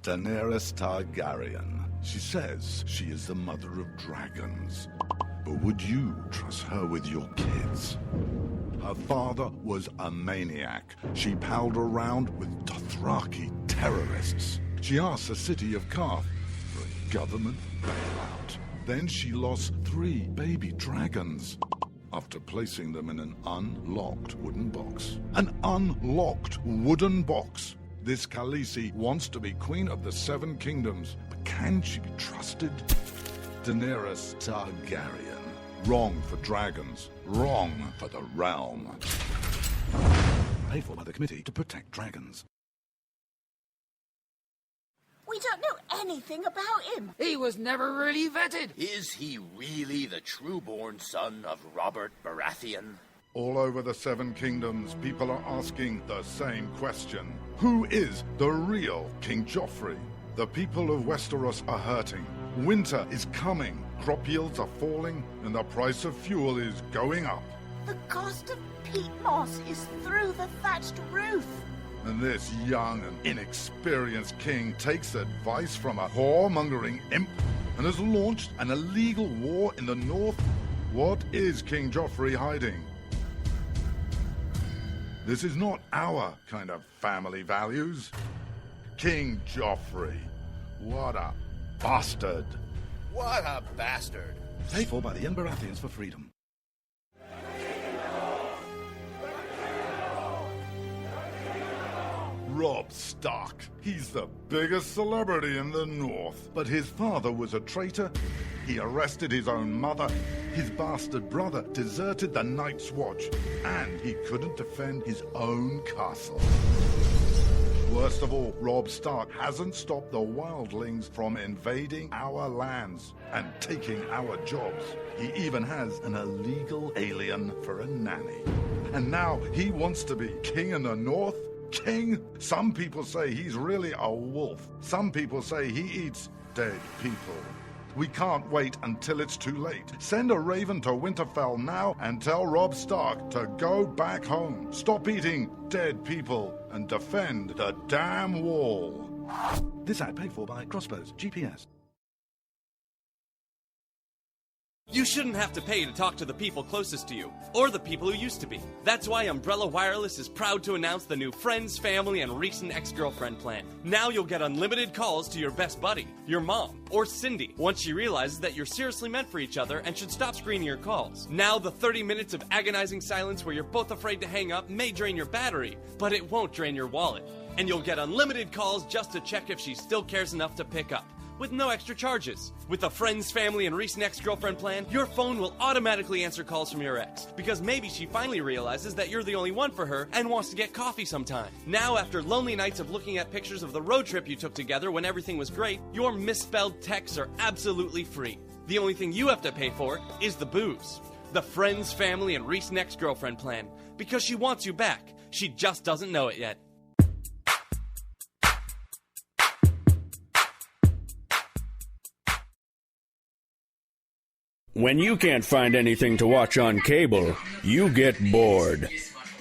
Daenerys Targaryen. She says she is the mother of dragons. But would you trust her with your kids? Her father was a maniac. She palled around with Dothraki terrorists. She asked the city of Karth for a government bailout. Then she lost 3 baby dragons after placing them in an unlocked wooden box. An unlocked wooden box. This Khaleesi wants to be queen of the 7 kingdoms, but can she be trusted? Daenerys Targaryen. Wrong for dragons. Wrong for the realm. Paid for by the Committee to Protect Dragons. We don't know anything about him. He was never really vetted. Is he really the true-born son of Robert Baratheon? All over the 7 kingdoms, people are asking the same question. Who is the real King Joffrey? The people of Westeros are hurting. Winter is coming. Crop yields are falling, and the price of fuel is going up. The cost of peat moss is through the thatched roof. And this young and inexperienced king takes advice from a whoremongering imp and has launched an illegal war in the north. What is King Joffrey hiding? This is not our kind of family values. King Joffrey. What a bastard. What a bastard. Paid for by the young Baratheons for freedom. Robb Stark. He's the biggest celebrity in the North. But his father was a traitor. He arrested his own mother. His bastard brother deserted the Night's Watch. And he couldn't defend his own castle. Worst of all, Robb Stark hasn't stopped the wildlings from invading our lands and taking our jobs. He even has an illegal alien for a nanny. And now he wants to be king in the north? King? Some people say he's really a wolf. Some people say he eats dead people. We can't wait until it's too late. Send a raven to Winterfell now and tell Robb Stark to go back home. Stop eating dead people and defend the damn wall. This ad paid for by Crossbows GPS. You shouldn't have to pay to talk to the people closest to you, or the people who used to be. That's why Umbrella Wireless is proud to announce the new Friends, Family, and Recent Ex-Girlfriend plan. Now you'll get unlimited calls to your best buddy, your mom, or Cindy, once she realizes that you're seriously meant for each other and should stop screening your calls. Now the 30 minutes of agonizing silence where you're both afraid to hang up may drain your battery, but it won't drain your wallet. And you'll get unlimited calls just to check if she still cares enough to pick up, with no extra charges. With the Friends, Family, and Recent Ex-Girlfriend plan, your phone will automatically answer calls from your ex, because maybe she finally realizes that you're the only one for her and wants to get coffee sometime. Now, after lonely nights of looking at pictures of the road trip you took together when everything was great, your misspelled texts are absolutely free. The only thing you have to pay for is the booze. The Friends, Family, and Recent Ex-Girlfriend plan, because she wants you back. She just doesn't know it yet. When you can't find anything to watch on cable, you get bored.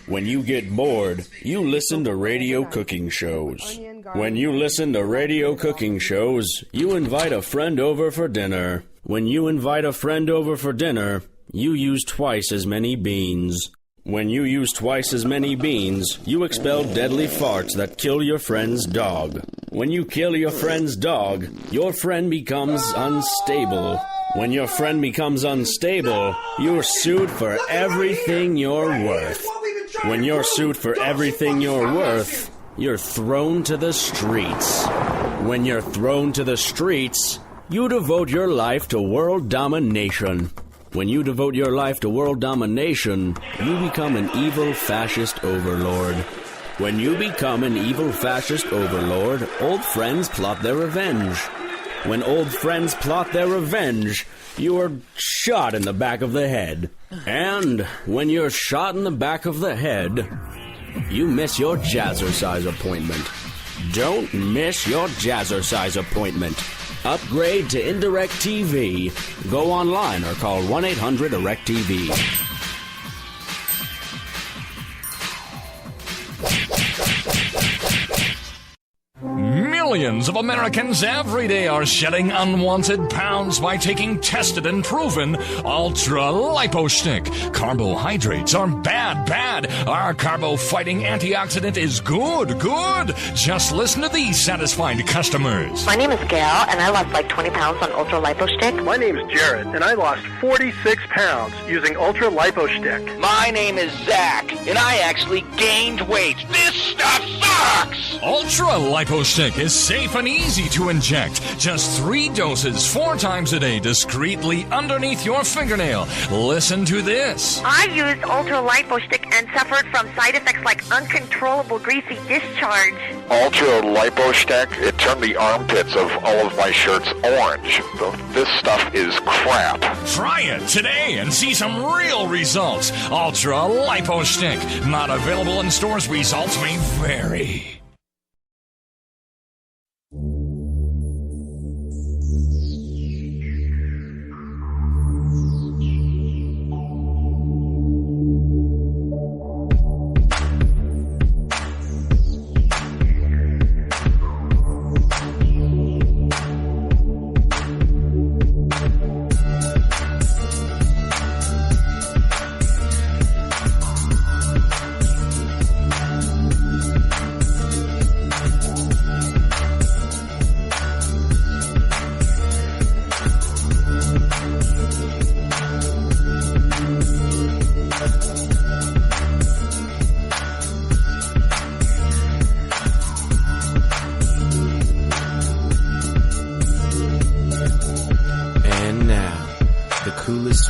When you get bored, you listen to radio cooking shows. When you listen to radio cooking shows, you invite a friend over for dinner. When you invite a friend over for dinner, you use twice as many beans. When you use twice as many beans, you expel deadly farts that kill your friend's dog. When you kill your friend's dog, your friend becomes unstable. When your friend becomes unstable, you're sued for everything you're worth. When you're sued for everything you're worth, you're thrown to the streets. When you're thrown to the streets, you devote your life to world domination. When you devote your life to world domination, you become an evil fascist overlord. When you become an evil fascist overlord, old friends plot their revenge. When old friends plot their revenge, you are shot in the back of the head. And when you're shot in the back of the head, you miss your jazzercise appointment. Don't miss your jazzercise appointment. Upgrade to Indirect TV. Go online or call 1-800-DIRECT-TV. Millions of Americans every day are shedding unwanted pounds by taking tested and proven Ultra Lipo Stick. Carbohydrates are bad. Our carbo-fighting antioxidant is good. Just listen to these satisfied customers. My name is Gail, and I lost like 20 pounds on Ultra Lipo Stick. My name is Jared, and I lost 46 pounds using Ultra Lipo Stick. My name is Zach, and I actually gained weight. This stuff sucks! Ultra Lipo Stick is safe and easy to inject. Just 3 doses 4 times a day discreetly underneath your fingernail. Listen to this. I used Ultra Lipo Stick and suffered from side effects like uncontrollable greasy discharge. Ultra Lipo Stick, it turned the armpits of all of my shirts orange. This stuff is crap. Try it today and see some real results. Ultra Lipo Stick. Not available in stores. Results may vary.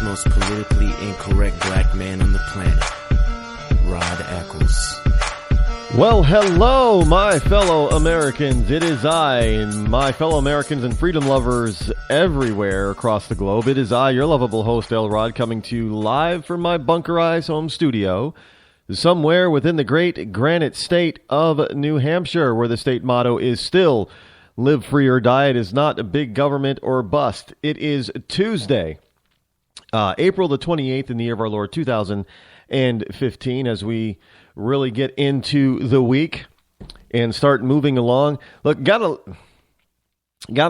Most politically incorrect black man on the planet, Rod Eccles. Well, hello, my fellow Americans. It is I, my fellow Americans and freedom lovers everywhere across the globe. It is I, your lovable host, El Rod, coming to you live from my bunkerized home studio somewhere within the great granite state of New Hampshire, where the state motto is still live free or die. It is not a big government or bust. It is Tuesday, April the 28th in the year of our Lord 2015, as we really get into the week and start moving along. Look, got a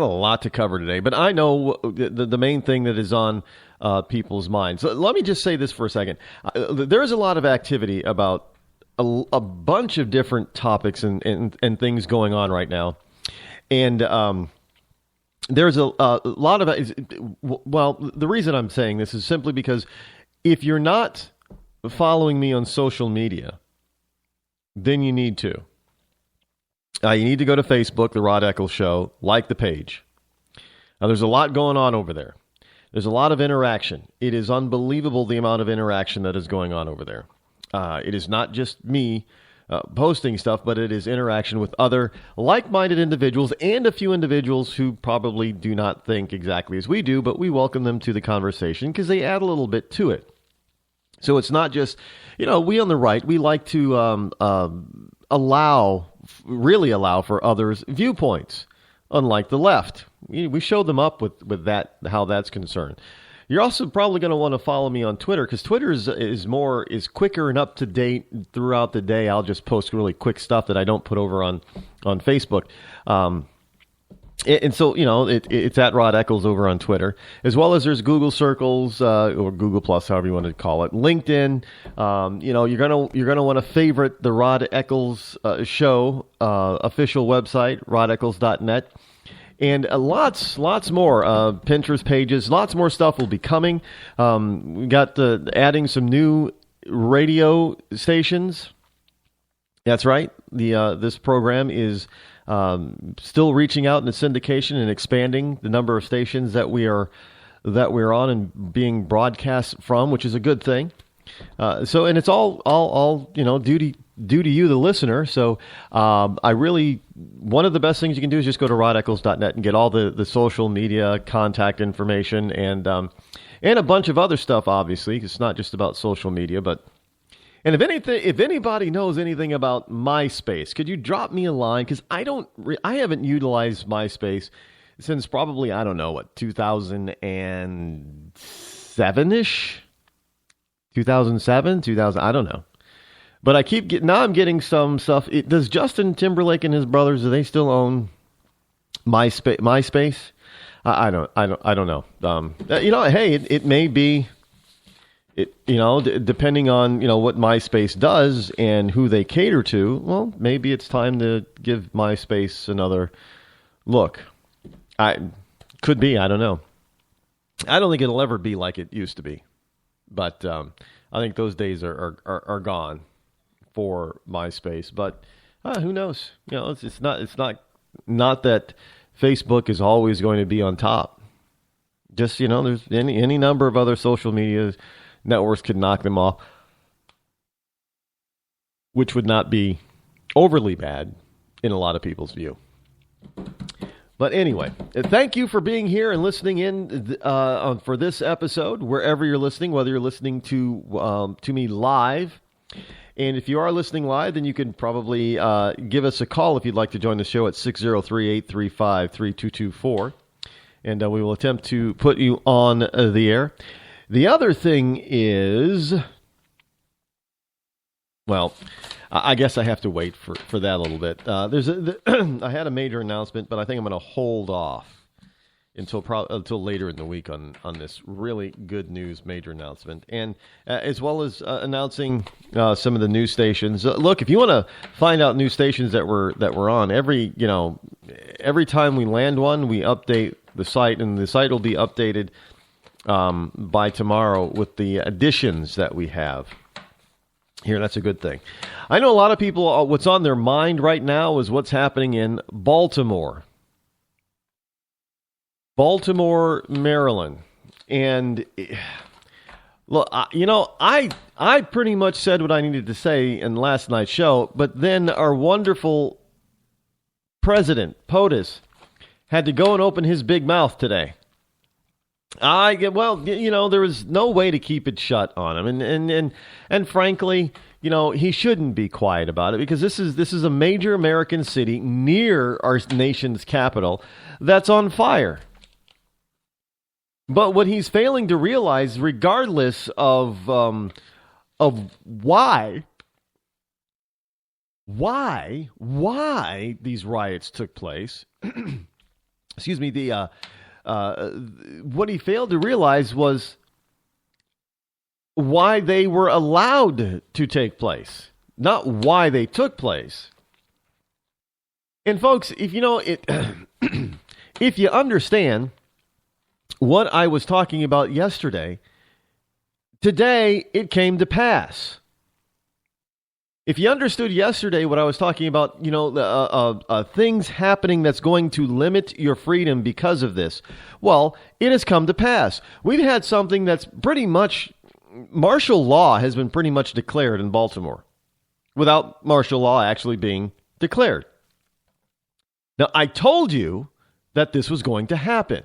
lot to cover today, but I know the main thing that is on people's minds. So let me just say this for a second. There is a lot of activity about a bunch of different topics and things going on right now. And there's a lot of, well, the reason I'm saying this is simply because if you're not following me on social media, then you need to. You need to go to Facebook, The Rod Eccles Show, like the page. Now, there's a lot going on over there. There's a lot of interaction. It is unbelievable the amount of interaction that is going on over there. It is not just me posting stuff, but it is interaction with other like-minded individuals and a few individuals who probably do not think exactly as we do, but we welcome them to the conversation because they add a little bit to it. So it's not just, we on the right, we like to allow for others' viewpoints, unlike the left. We show them up with that, how that's concerned. You're also probably going to want to follow me on Twitter, because Twitter is quicker and up to date throughout the day. I'll just post really quick stuff that I don't put over on Facebook. And so, it's at Rod Eccles over on Twitter, as well as there's Google Circles, or Google Plus, however you want to call it. LinkedIn, you're gonna want to favorite the Rod Eccles Show official website, rodeccles.net. And lots more Pinterest pages, lots more stuff will be coming. We got adding some new radio stations. That's right. This program is still reaching out in the syndication and expanding the number of stations that we're on and being broadcast from, which is a good thing. And it's all due to you, the listener. So one of the best things you can do is just go to rodeccles.net and get all the social media contact information and a bunch of other stuff. Obviously, it's not just about social media, and if anybody knows anything about MySpace, could you drop me a line? Because I haven't utilized MySpace since probably 2007-ish, 2007, 2000, I don't know. But I'm getting some stuff. Does Justin Timberlake and his brothers, do they still own MySpace. I don't know. Hey, it may be. Depending on what MySpace does and who they cater to. Well, maybe it's time to give MySpace another look. Could be. I don't know. I don't think it'll ever be like it used to be, but I think those days are gone for MySpace. But who knows? It's not that Facebook is always going to be on top. Just there's any number of other social media networks could knock them off, which would not be overly bad in a lot of people's view. But anyway, thank you for being here and listening in for this episode, wherever you're listening, whether you're listening to me live. And if you are listening live, then you can probably give us a call if you'd like to join the show at 603-835-3224. And we will attempt to put you on the air. The other thing is, well, I guess I have to wait for that a little bit. I had a major announcement, but I think I'm going to hold off until later in the week on this really good news major announcement, and as well as announcing some of the news stations. Look, if you want to find out new stations that we're on, every time we land one, we update the site, and the site will be updated by tomorrow with the additions that we have here. That's a good thing. I know a lot of people, what's on their mind right now is what's happening in Baltimore, Maryland. And look, I pretty much said what I needed to say in last night's show, but then our wonderful president, POTUS, had to go and open his big mouth today. There was no way to keep it shut on him, and frankly, he shouldn't be quiet about it, because this is a major American city near our nation's capital that's on fire. But what he's failing to realize, regardless of why these riots took place, excuse me, what he failed to realize was why they were allowed to take place, not why they took place. And folks, if if you understand what I was talking about yesterday, today it came to pass. If you understood yesterday what I was talking about, things happening that's going to limit your freedom because of this, well, it has come to pass. We've had something that's pretty much, martial law has been pretty much declared in Baltimore, without martial law actually being declared. Now, I told you that this was going to happen.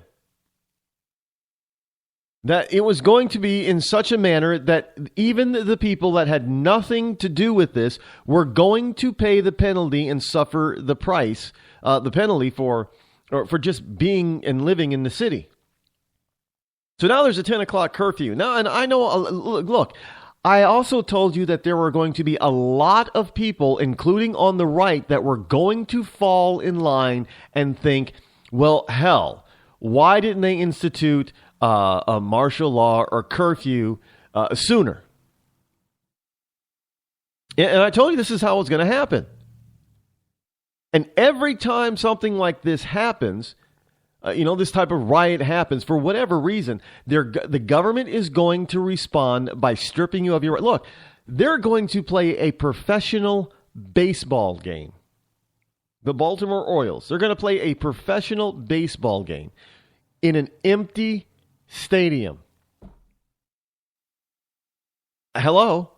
That it was going to be in such a manner that even the people that had nothing to do with this were going to pay the penalty and suffer the price, the penalty for just being and living in the city. So now there's a 10 o'clock curfew. Now, and I know, look, I also told you that there were going to be a lot of people, including on the right, that were going to fall in line and think, well, hell, why didn't they institute a martial law or curfew sooner? And I told you this is how it's going to happen. And every time something like this happens, this type of riot happens, for whatever reason, the government is going to respond by stripping you of your right. Look, they're going to play a professional baseball game. The Baltimore Orioles, they're going to play a professional baseball game in an empty stadium. Hello?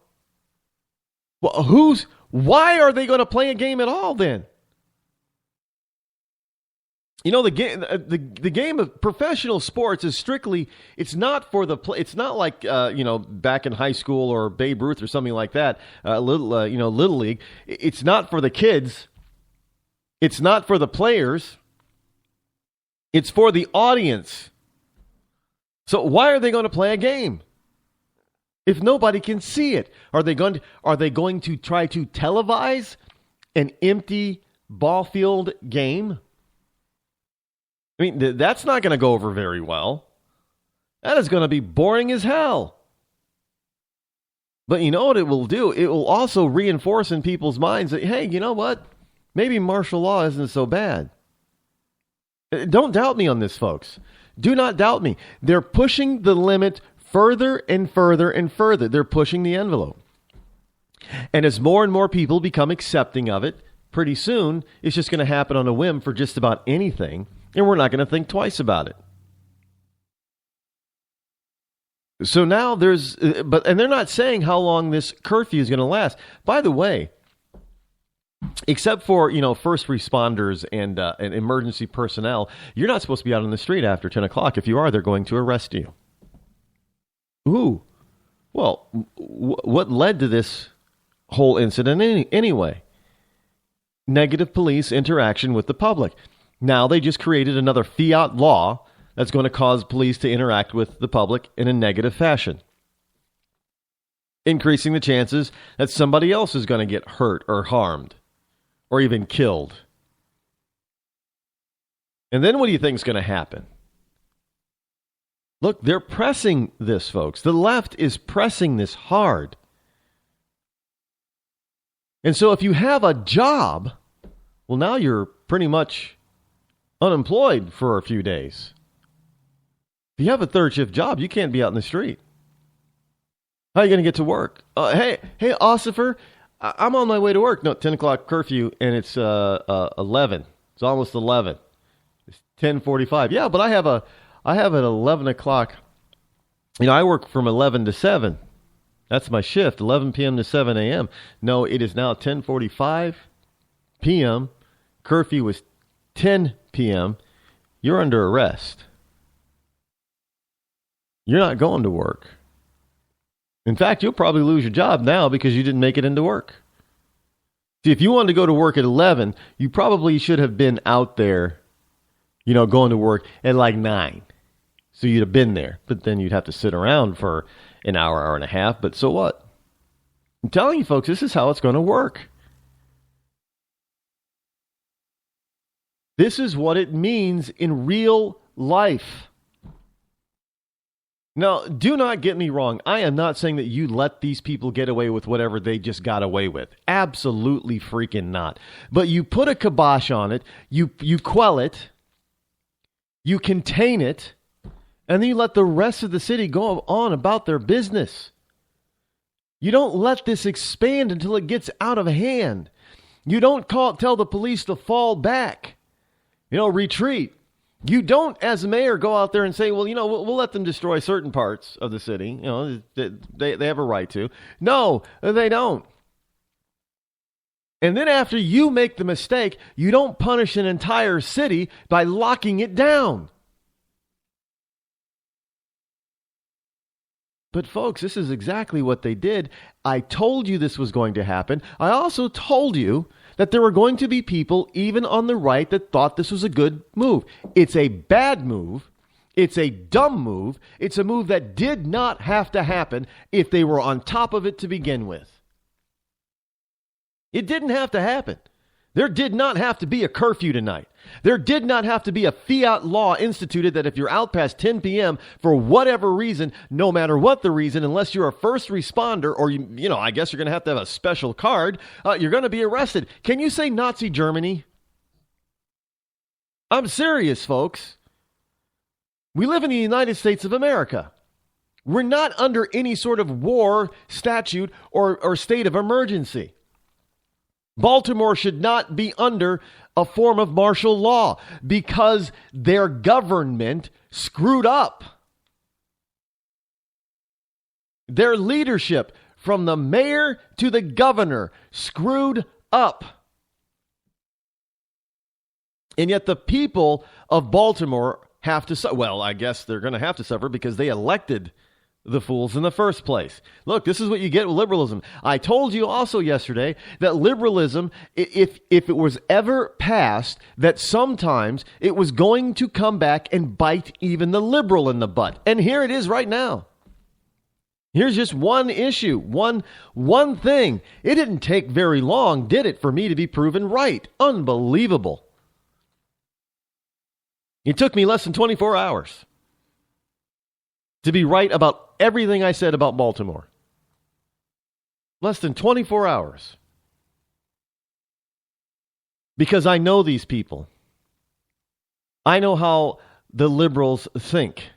Well, why are they going to play a game at all then? The game of professional sports is strictly, it's not for the play. It's not like back in high school or Babe Ruth or something like that, little league. It's not for the kids. It's not for the players. It's for the audience. So why are they going to play a game if nobody can see it? Are they going to try to televise an empty ball field game? I mean, that's not going to go over very well. That is going to be boring as hell. But you know what it will do? It will also reinforce in people's minds that, hey, you know what? Maybe martial law isn't so bad. Don't doubt me on this, folks. Do not doubt me. They're pushing the limit further and further and further. They're pushing the envelope. And as more and more people become accepting of it, pretty soon it's just going to happen on a whim for just about anything, and we're not going to think twice about it. So now and they're not saying how long this curfew is going to last. By the way, except for, first responders and emergency personnel, you're not supposed to be out on the street after 10 o'clock. If you are, they're going to arrest you. Ooh. Well, what led to this whole incident anyway? Negative police interaction with the public. Now they just created another fiat law that's going to cause police to interact with the public in a negative fashion, increasing the chances that somebody else is going to get hurt or harmed or even killed. And then what do you think is going to happen? Look, they're pressing this, folks. The left is pressing this hard. And so if you have a job, well, now you're pretty much unemployed for a few days. If you have a third shift job, you can't be out in the street. How are you going to get to work? Hey, Ossifer, I'm on my way to work. No, 10 o'clock curfew, and it's 11. It's almost 11. It's 10:45. Yeah, but I have an 11 o'clock. I work from 11 to 7. That's my shift, 11 p.m. to 7 a.m. No, it is now 10:45 p.m. Curfew is 10 p.m. You're under arrest. You're not going to work. In fact, you'll probably lose your job now because you didn't make it into work. See, if you wanted to go to work at 11, you probably should have been out there, going to work at like 9. So you'd have been there. But then you'd have to sit around for an hour and a half. But so what? I'm telling you, folks, this is how it's going to work. This is what it means in real life. Now, do not get me wrong. I am not saying that you let these people get away with whatever they just got away with. Absolutely freaking not. But you put a kibosh on it, you quell it, you contain it, and then you let the rest of the city go on about their business. You don't let this expand until it gets out of hand. You don't tell the police to fall back, retreat. You don't, as a mayor, go out there and say, well, we'll let them destroy certain parts of the city. They have a right to. No, they don't. And then after you make the mistake, you don't punish an entire city by locking it down. But folks, this is exactly what they did. I told you this was going to happen. I also told you that there were going to be people, even on the right, that thought this was a good move. It's a bad move. It's a dumb move. It's a move that did not have to happen if they were on top of it to begin with. It didn't have to happen. There did not have to be a curfew tonight. There did not have to be a fiat law instituted that if you're out past 10 p.m. for whatever reason, no matter what the reason, unless you're a first responder or, I guess you're going to have a special card, you're going to be arrested. Can you say Nazi Germany? I'm serious, folks. We live in the United States of America. We're not under any sort of war statute or state of emergency. Baltimore should not be under a form of martial law because their government screwed up. Their leadership, from the mayor to the governor, screwed up. And yet the people of Baltimore have to suffer. Well, I guess they're going to have to suffer because they elected the fools in the first place. Look, this is what you get with liberalism. I told you also yesterday that liberalism, if it was ever passed, that sometimes it was going to come back and bite even the liberal in the butt. And here it is right now. Here's just one issue, one thing. It didn't take very long, did it, for me to be proven right? Unbelievable. It took me less than 24 hours to be right about everything I said about Baltimore. Less than 24 hours. Because I know these people. I know how the liberals think.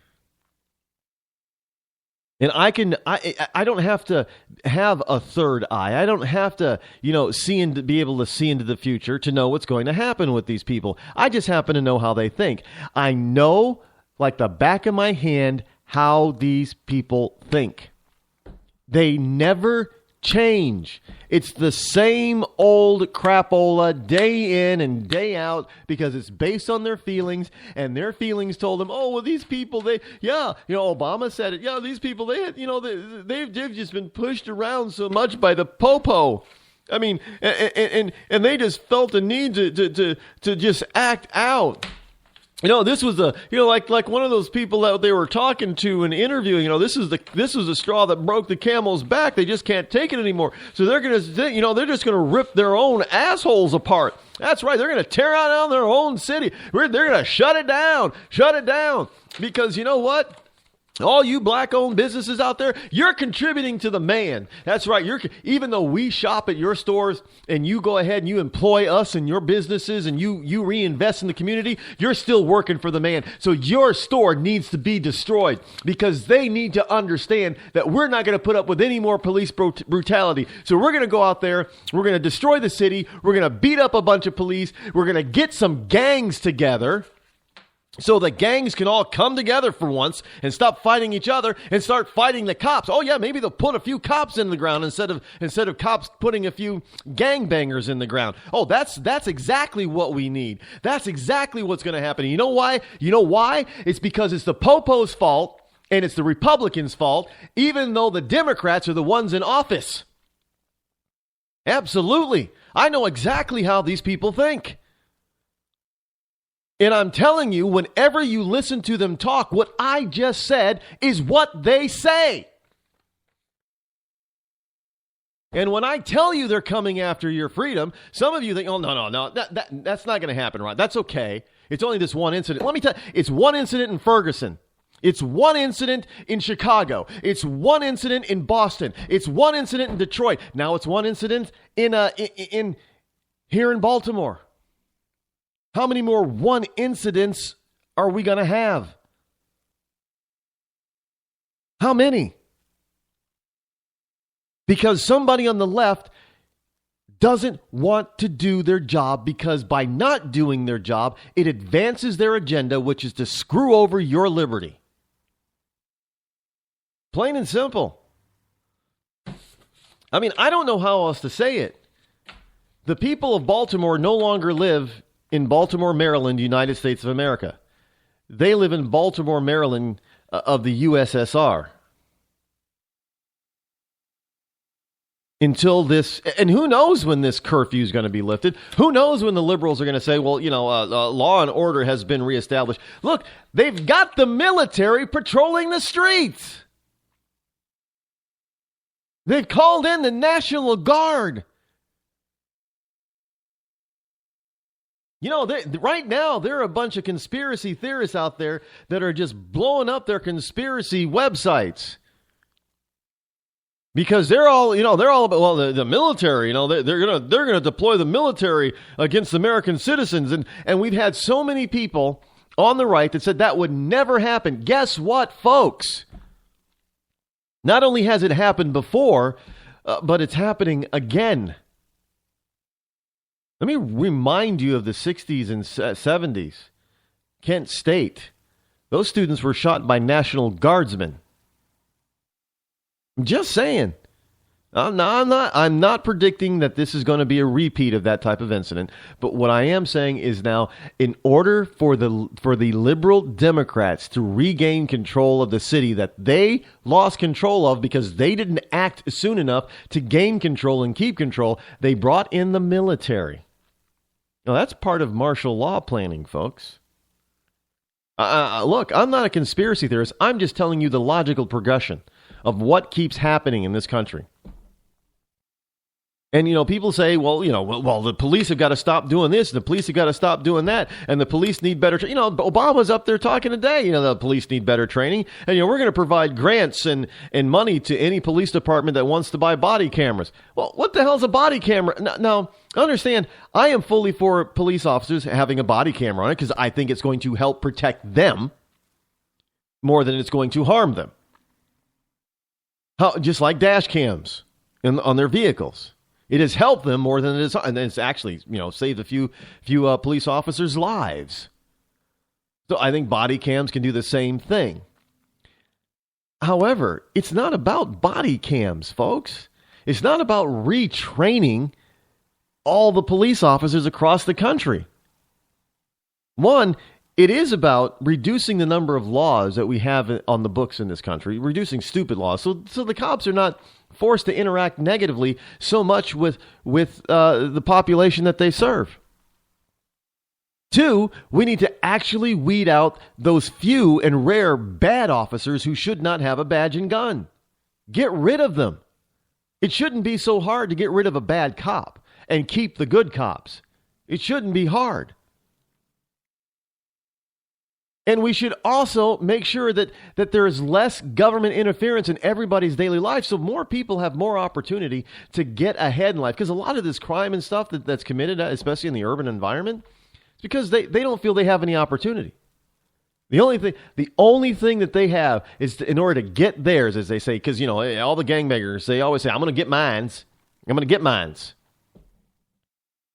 And I don't have to have a third eye. I don't have to, be able to see into the future to know what's going to happen with these people. I just happen to know how they think. I know, like the back of my hand, how these people think. They never change. It's the same old crapola day in and day out because it's based on their feelings, and their feelings told them, oh, well, these people, Obama said it. Yeah, these people, they've just been pushed around so much by the popo. I mean, and they just felt the need to just act out. This was like one of those people that they were talking to and interviewing. This was the straw that broke the camel's back. They just can't take it anymore. So they're just gonna rip their own assholes apart. That's right. They're gonna tear out their own city. They're gonna shut it down because you know what? All you black-owned businesses out there, you're contributing to the man. That's right. Even though we shop at your stores and you go ahead and you employ us in your businesses and you reinvest in the community, you're still working for the man. So your store needs to be destroyed because they need to understand that we're not going to put up with any more police brutality. So we're going to go out there, we're going to destroy the city, we're going to beat up a bunch of police, we're going to get some gangs together. So the gangs can all come together for once and stop fighting each other and start fighting the cops. Oh yeah, maybe they'll put a few cops in the ground instead of cops putting a few gangbangers in the ground. Oh, that's exactly what we need. That's exactly what's going to happen. And you know why? It's because it's the popo's fault and it's the Republicans' fault, even though the Democrats are the ones in office. Absolutely. I know exactly how these people think. And I'm telling you, whenever you listen to them talk, what I just said is what they say. And when I tell you they're coming after your freedom, some of you think, oh, no, that's not going to happen, right? That's okay. It's only this one incident. Let me tell you, it's one incident in Ferguson. It's one incident in Chicago. It's one incident in Boston. It's one incident in Detroit. Now it's one incident in here in Baltimore. How many more one incidents are we going to have? How many? Because somebody on the left doesn't want to do their job because by not doing their job, it advances their agenda, which is to screw over your liberty. Plain and simple. I mean, I don't know how else to say it. The people of Baltimore no longer live in Baltimore, Maryland, United States of America. They live in Baltimore, Maryland of the USSR. Until this, and who knows when this curfew is going to be lifted? Who knows when the liberals are going to say, well, law and order has been reestablished. Look, they've got the military patrolling the streets. They've called in the National Guard. Right now, there are a bunch of conspiracy theorists out there that are just blowing up their conspiracy websites. Because they're all about, well, the military, they're gonna deploy the military against American citizens. And we've had so many people on the right that said that would never happen. Guess what, folks? Not only has it happened before, but it's happening again. Let me remind you of the 60s and 70s. Kent State. Those students were shot by National Guardsmen. I'm just saying. I'm not predicting that this is going to be a repeat of that type of incident. But what I am saying is now, in order for the liberal Democrats to regain control of the city that they lost control of because they didn't act soon enough to gain control and keep control, they brought in the military. Now, that's part of martial law planning, folks. Look, I'm not a conspiracy theorist. I'm just telling you the logical progression of what keeps happening in this country. And, people say, well, the police have got to stop doing this, and the police have got to stop doing that, and the police need better training. Obama's up there talking today, the police need better training, and, we're going to provide grants and money to any police department that wants to buy body cameras. Well, what the hell's a body camera? Now, understand, I am fully for police officers having a body camera on it because I think it's going to help protect them more than it's going to harm them. Just like dash cams on their vehicles. It has helped them more than it is, and it's actually, saved a few police officers' lives. So I think body cams can do the same thing. However, it's not about body cams, folks. It's not about retraining all the police officers across the country. One, it is about reducing the number of laws that we have on the books in this country, reducing stupid laws, so the cops are not forced to interact negatively so much with the population that they serve. Two, we need to actually weed out those few and rare bad officers who should not have a badge and gun. Get rid of them. It shouldn't be so hard to get rid of a bad cop and keep the good cops. It shouldn't be hard. And we should also make sure that there is less government interference in everybody's daily life so more people have more opportunity to get ahead in life. Because a lot of this crime and stuff that's committed, especially in the urban environment, is because they don't feel they have any opportunity. The only thing that they have is in order to get theirs, as they say, because, all the gangbangers, they always say, I'm going to get mines. I'm going to get mines.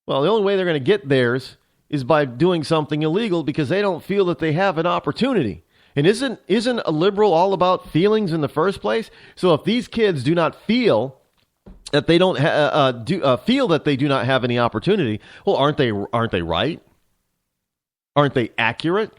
Well, the only way they're going to get theirs is by doing something illegal because they don't feel that they have an opportunity. And isn't a liberal all about feelings in the first place? So if these kids do not feel that they don't feel that they do not have any opportunity, well, aren't they right? Aren't they accurate?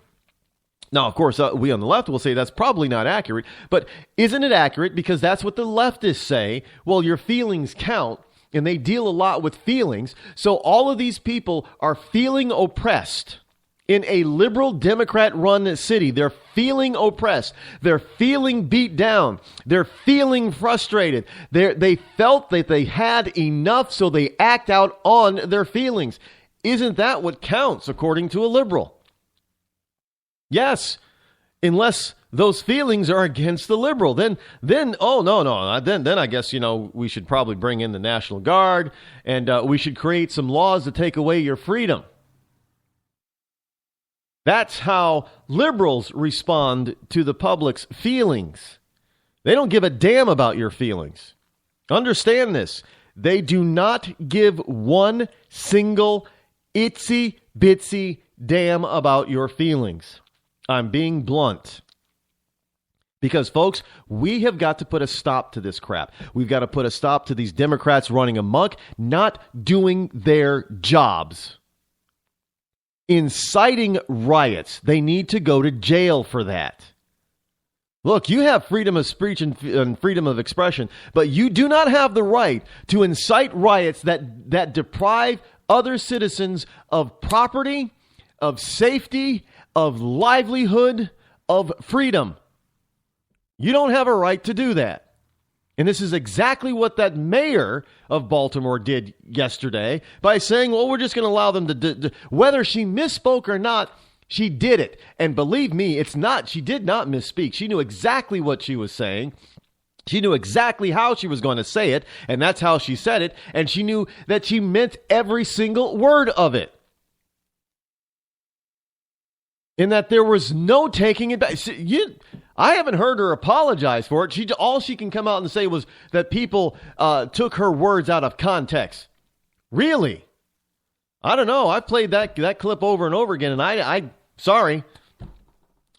Now, of course, we on the left will say that's probably not accurate, but isn't it accurate because that's what the leftists say? Well, your feelings count. And they deal a lot with feelings. So all of these people are feeling oppressed in a liberal Democrat-run city. They're feeling oppressed. They're feeling beat down. They're feeling frustrated. They felt that they had enough, so they act out on their feelings. Isn't that what counts, according to a liberal? Yes, unless those feelings are against the liberal. Then oh, no. Then I guess, we should probably bring in the National Guard and we should create some laws to take away your freedom. That's how liberals respond to the public's feelings. They don't give a damn about your feelings. Understand this. They do not give one single itsy bitsy damn about your feelings. I'm being blunt. Because, folks, we have got to put a stop to this crap. We've got to put a stop to these Democrats running amok, not doing their jobs. Inciting riots. They need to go to jail for that. Look, you have freedom of speech and freedom of expression, but you do not have the right to incite riots that deprive other citizens of property, of safety, of livelihood, of freedom. You don't have a right to do that. And this is exactly what that mayor of Baltimore did yesterday by saying, well, we're just going to allow them to whether she misspoke or not, she did it. And believe me, she did not misspeak. She knew exactly what she was saying. She knew exactly how she was going to say it, and that's how she said it. And she knew that she meant every single word of it. In that there was no taking it back. I haven't heard her apologize for it. All she can come out and say was that people took her words out of context. Really? I don't know. I've played that clip over and over again, and I sorry.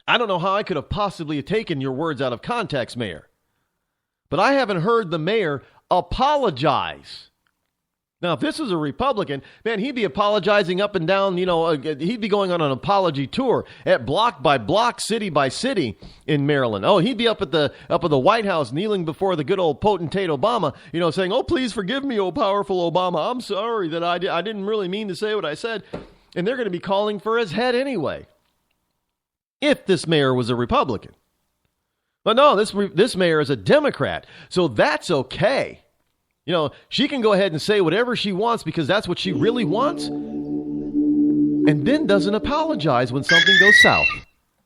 I don't know how I could have possibly taken your words out of context, Mayor. But I haven't heard the mayor apologize. Now, if this was a Republican, man, he'd be apologizing up and down, he'd be going on an apology tour at block by block, city by city in Maryland. Oh, he'd be up at the White House kneeling before the good old potentate Obama, saying, oh, please forgive me, oh, powerful Obama. I'm sorry that I didn't really mean to say what I said. And they're going to be calling for his head anyway, if this mayor was a Republican. But no, this mayor is a Democrat, so that's okay. You know, she can go ahead and say whatever she wants because that's what she really wants, and then doesn't apologize when something goes south.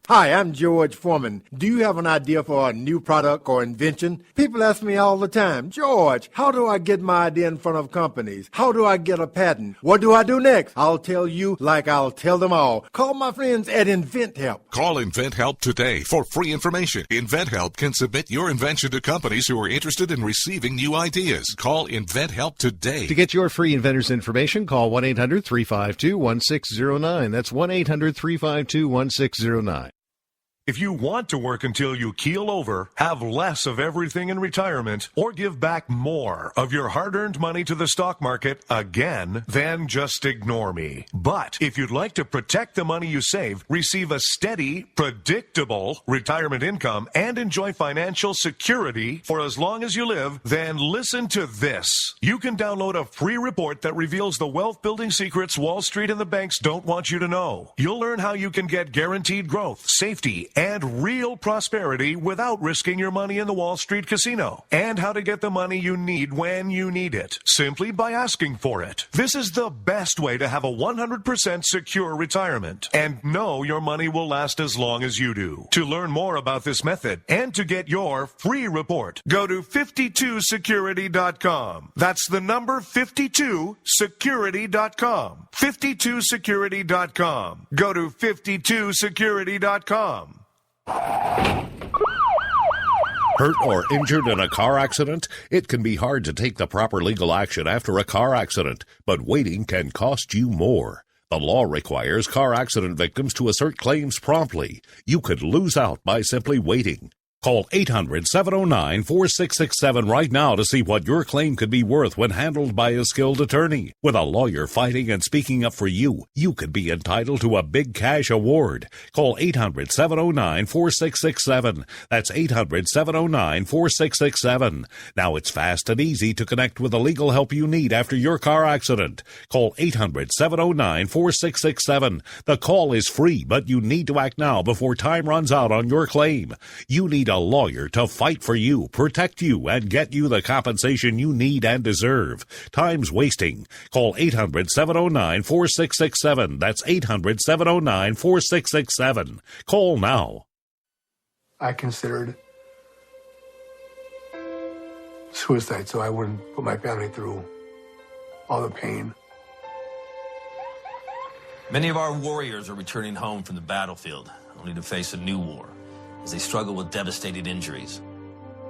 Hi, I'm George Foreman. Do you have an idea for a new product or invention? People ask me all the time, George, how do I get my idea in front of companies? How do I get a patent? What do I do next? I'll tell you like I'll tell them all. Call my friends at InventHelp. Call InventHelp today for free information. InventHelp can submit your invention to companies who are interested in receiving new ideas. Call InventHelp today. To get your free inventor's information, call 1-800-352-1609. That's 1-800-352-1609. If you want to work until you keel over, have less of everything in retirement, or give back more of your hard-earned money to the stock market again, then just ignore me. But if you'd like to protect the money you save, receive a steady, predictable retirement income, and enjoy financial security for as long as you live, then listen to this. You can download a free report that reveals the wealth-building secrets Wall Street and the banks don't want you to know. You'll learn how you can get guaranteed growth, safety, and real prosperity without risking your money in the Wall Street casino, and how to get the money you need when you need it, simply by asking for it. This is the best way to have a 100% secure retirement, and know your money will last as long as you do. To learn more about this method, and to get your free report, go to 52security.com. That's the number 52security.com. 52security.com. Go to 52security.com. Hurt or injured in a car accident? It can be hard to take the proper legal action after a car accident, but waiting can cost you more. The law requires car accident victims to assert claims promptly. You could lose out by simply waiting. Call 800-709-4667 right now to see what your claim could be worth when handled by a skilled attorney. With a lawyer fighting and speaking up for you, you could be entitled to a big cash award. Call 800-709-4667. That's 800-709-4667. Now it's fast and easy to connect with the legal help you need after your car accident. Call 800-709-4667. The call is free, but you need to act now before time runs out on your claim. You need a lawyer to fight for you, protect you, and get you the compensation you need and deserve. Time's wasting. Call 800-709-4667. That's 800-709-4667. Call now. I considered suicide so I wouldn't put my family through all the pain. Many of our warriors are returning home from the battlefield, only to face a new war as they struggle with devastating injuries.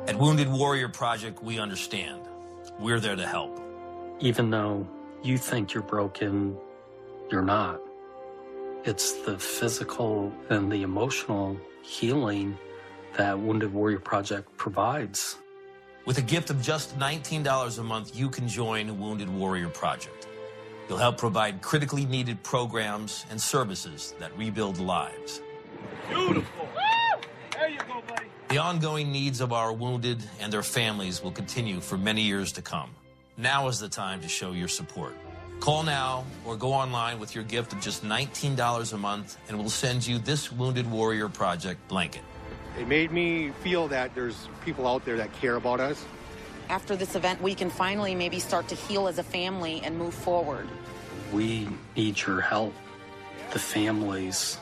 At Wounded Warrior Project, we understand. We're there to help. Even though you think you're broken, you're not. It's the physical and the emotional healing that Wounded Warrior Project provides. With a gift of just $19 a month, you can join Wounded Warrior Project. You'll help provide critically needed programs and services that rebuild lives. Beautiful. There you go, buddy. The ongoing needs of our wounded and their families will continue for many years to come. Now is the time to show your support. Call now or go online with your gift of just $19 a month, and we'll send you this Wounded Warrior Project blanket. It made me feel that there's people out there that care about us. After this event, we can finally maybe start to heal as a family and move forward. We need your help. The families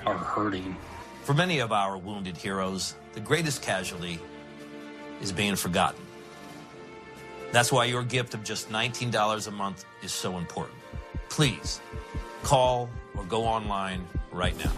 are hurting. For many of our wounded heroes, the greatest casualty is being forgotten. That's why your gift of just $19 a month is so important. Please, call or go online right now.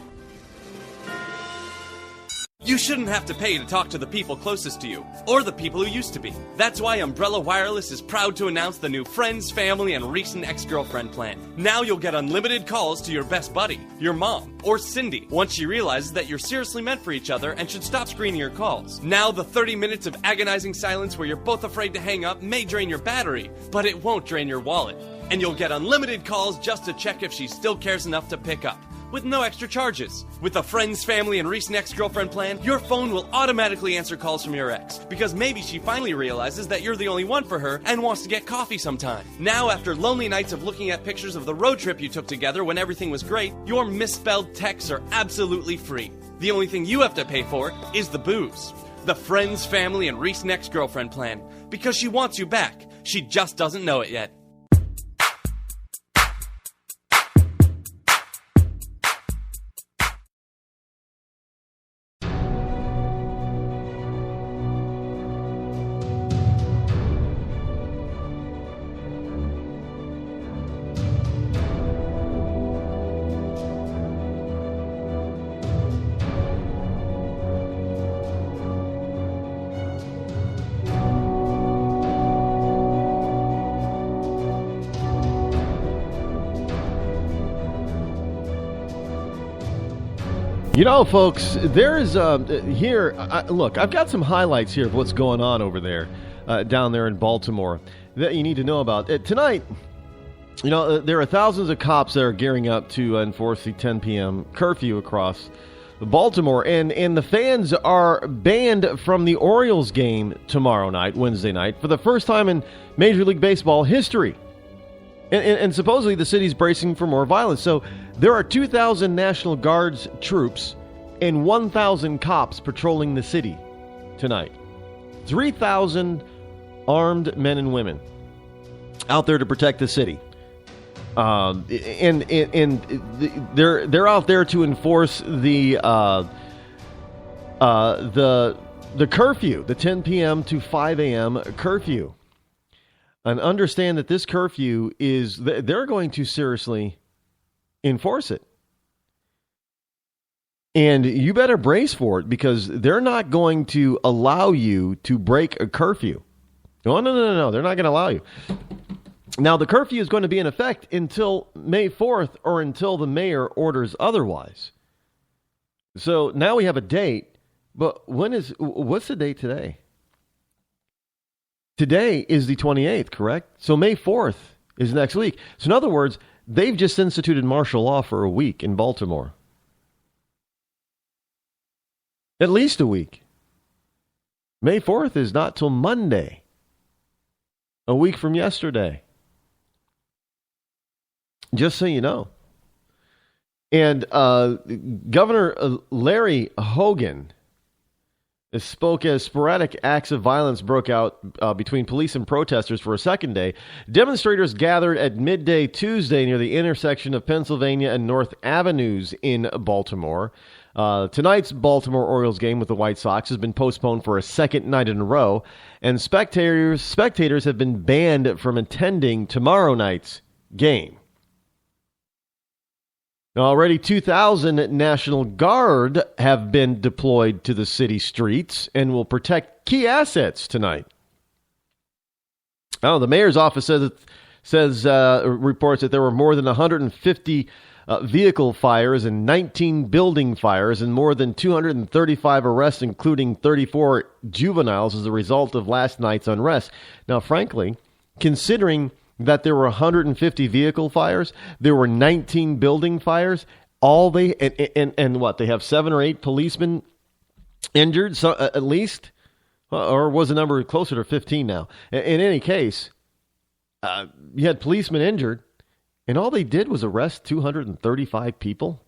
You shouldn't have to pay to talk to the people closest to you, or the people who used to be. That's why Umbrella Wireless is proud to announce the new Friends, Family, and Recent Ex-Girlfriend plan. Now you'll get unlimited calls to your best buddy, your mom, or Cindy, once she realizes that you're seriously meant for each other and should stop screening your calls. Now the 30 minutes of agonizing silence where you're both afraid to hang up may drain your battery, but it won't drain your wallet. And you'll get unlimited calls just to check if she still cares enough to pick up, with no extra charges. With the Friends, Family, and Recent Ex-Girlfriend plan, your phone will automatically answer calls from your ex, because maybe she finally realizes that you're the only one for her and wants to get coffee sometime. Now, after lonely nights of looking at pictures of the road trip you took together when everything was great, your misspelled texts are absolutely free. The only thing you have to pay for is the booze. The Friends, Family, and Recent Ex-Girlfriend plan, because she wants you back. She just doesn't know it yet. You know, folks, there's here. Look, I've got some highlights here of what's going on over there, down there in Baltimore, that you need to know about. Tonight, you know, there are thousands of cops that are gearing up to enforce the 10 p.m. curfew across Baltimore, and the fans are banned from the Orioles game tomorrow night, Wednesday night, for the first time in Major League Baseball history. And supposedly the city's bracing for more violence. So there are 2,000 National Guards troops and 1,000 cops patrolling the city tonight. 3,000 armed men and women out there to protect the city. And they're out there to enforce the curfew, the 10 p.m. to 5 a.m. curfew. And understand that this curfew is, they're going to seriously enforce it. And you better brace for it, because they're not going to allow you to break a curfew. No, they're not going to allow you. Now, the curfew is going to be in effect until May 4th or until the mayor orders otherwise. So now we have a date, but what's the date today? Today is the 28th, correct? So May 4th is next week. So in other words, they've just instituted martial law for a week in Baltimore. At least a week. May 4th is not till Monday. A week from yesterday. Just so you know. And Governor Larry Hogan spoke as sporadic acts of violence broke out between police and protesters for a second day. Demonstrators gathered at midday Tuesday near the intersection of Pennsylvania and North Avenues in Baltimore. Tonight's Baltimore Orioles game with the White Sox has been postponed for a second night in a row, and spectators have been banned from attending tomorrow night's game. Now, already 2,000 National Guard have been deployed to the city streets and will protect key assets tonight. Now, the mayor's office reports that there were more than 150 vehicle fires and 19 building fires and more than 235 arrests, including 34 juveniles, as a result of last night's unrest. Now, frankly, considering that there were 150 vehicle fires, there were 19 building fires, and what, they have 7 or 8 policemen injured, so at least, or was the number closer to 15 now? In any case, you had policemen injured, and all they did was arrest 235 people.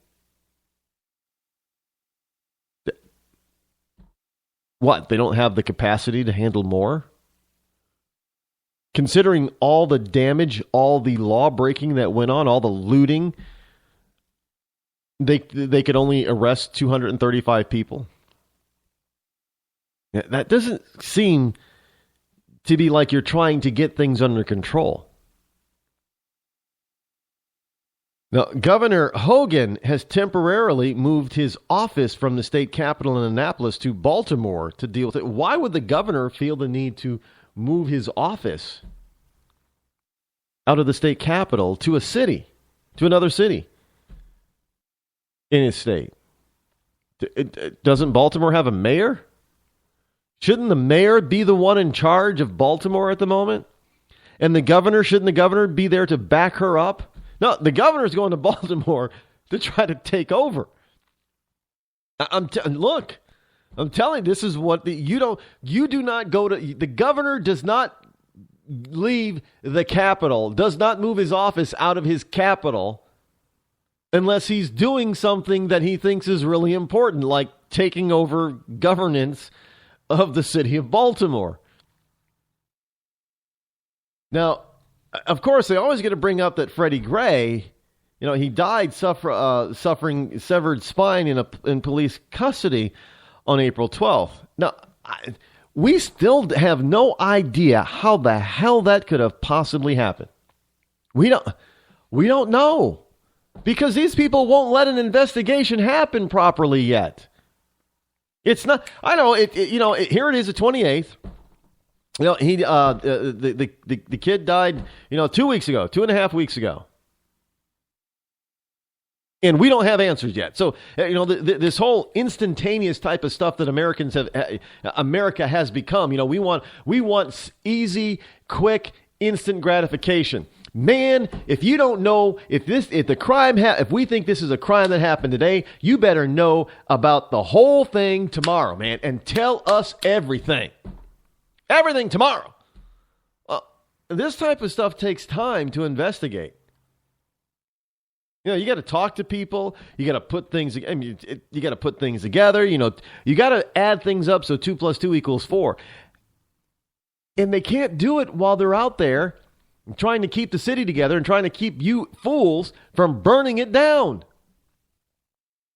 What, they don't have the capacity to handle more? Considering all the damage, all the law breaking that went on, all the looting, they could only arrest 235 people. That doesn't seem to be like you're trying to get things under control. Now, Governor Hogan has temporarily moved his office from the state capitol in Annapolis to Baltimore to deal with it. Why would the governor feel the need to move his office out of the state capitol to a city, to another city in his state? Doesn't Baltimore have a mayor? Shouldn't the mayor be the one in charge of Baltimore at the moment? And shouldn't the governor be there to back her up? No, the governor's going to Baltimore to try to take over. Look, I'm telling you, this is what you do not go to. The governor does not leave the capital, does not move his office out of his capital unless he's doing something that he thinks is really important, like taking over governance of the city of Baltimore. Now, of course, they always get to bring up that Freddie Gray, he died suffering severed spine in police custody on April 12th. Now, we still have no idea how the hell that could have possibly happened. We don't know, because these people won't let an investigation happen properly yet. It's not. I know it. Here it is, the 28th. The kid died, 2 weeks ago, 2.5 weeks ago. And we don't have answers yet. So, this whole instantaneous type of stuff that America has become, we want easy, quick, instant gratification. Man, if you don't know if we think this is a crime that happened today, you better know about the whole thing tomorrow, man, and tell us everything. Everything tomorrow. This type of stuff takes time to investigate. You got to talk to people. You got to put things. You got to put things together. You got to add things up so 2 + 2 = 4. And they can't do it while they're out there trying to keep the city together and trying to keep you fools from burning it down.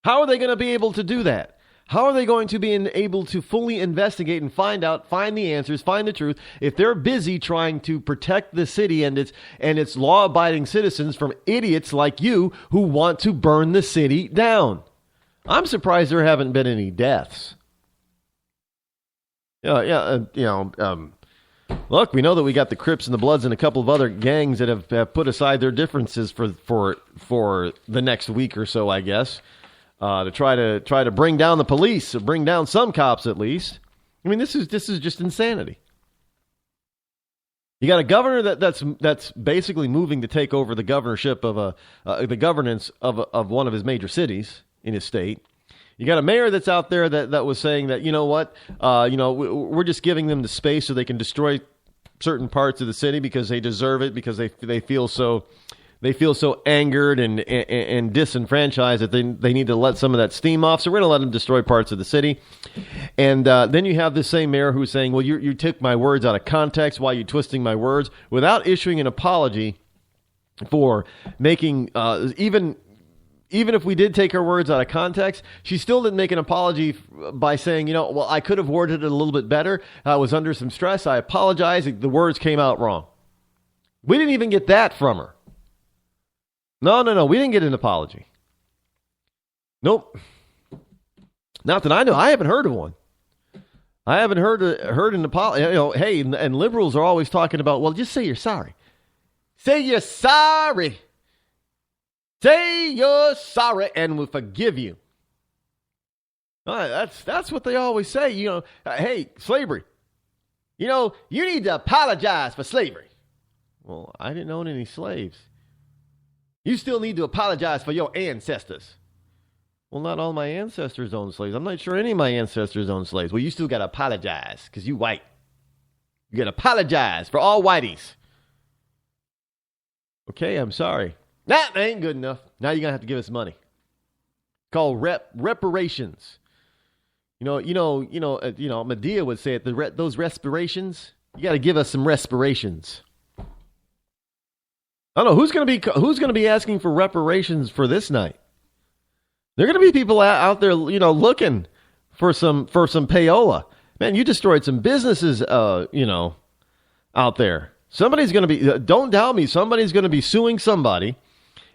How are they going to be able to do that? How are they going to be able to fully investigate and find the answers, find the truth, if they're busy trying to protect the city and its law-abiding citizens from idiots like you who want to burn the city down? I'm surprised there haven't been any deaths. Look, we know that we got the Crips and the Bloods and a couple of other gangs that have put aside their differences for the next week or so, I guess. To try to bring down the police, or bring down some cops at least. I mean, this is just insanity. You got a governor that's basically moving to take over the governorship of the governance of one of his major cities in his state. You got a mayor that's out there that was saying that, we're just giving them the space so they can destroy certain parts of the city because they deserve it, because they feel so. They feel so angered and disenfranchised that they need to let some of that steam off. So we're going to let them destroy parts of the city. And then you have this same mayor who's saying, well, you took my words out of context. Why are you twisting my words? Without issuing an apology for making, even if we did take her words out of context, she still didn't make an apology by saying, I could have worded it a little bit better. I was under some stress. I apologize. The words came out wrong. We didn't even get that from her. No. We didn't get an apology. Nope. Not that I know. I haven't heard of one. I haven't heard an apology. Hey, and liberals are always talking about, well, just say you're sorry. Say you're sorry. Say you're sorry, and we'll forgive you. That's what they always say. Hey, slavery. You need to apologize for slavery. Well, I didn't own any slaves. You still need to apologize for your ancestors. Well, not all my ancestors owned slaves. I'm not sure any of my ancestors owned slaves. Well, you still got to apologize because you white. You got to apologize for all whiteys. Okay, I'm sorry. That ain't good enough. Now you're going to have to give us money. Called reparations. Medea would say it, those respirations, you got to give us some respirations. I don't know who's going to be asking for reparations for this night. There are going to be people out there, looking for some payola. Man, you destroyed some businesses, out there. Somebody's going to be. Don't doubt me. Somebody's going to be suing somebody,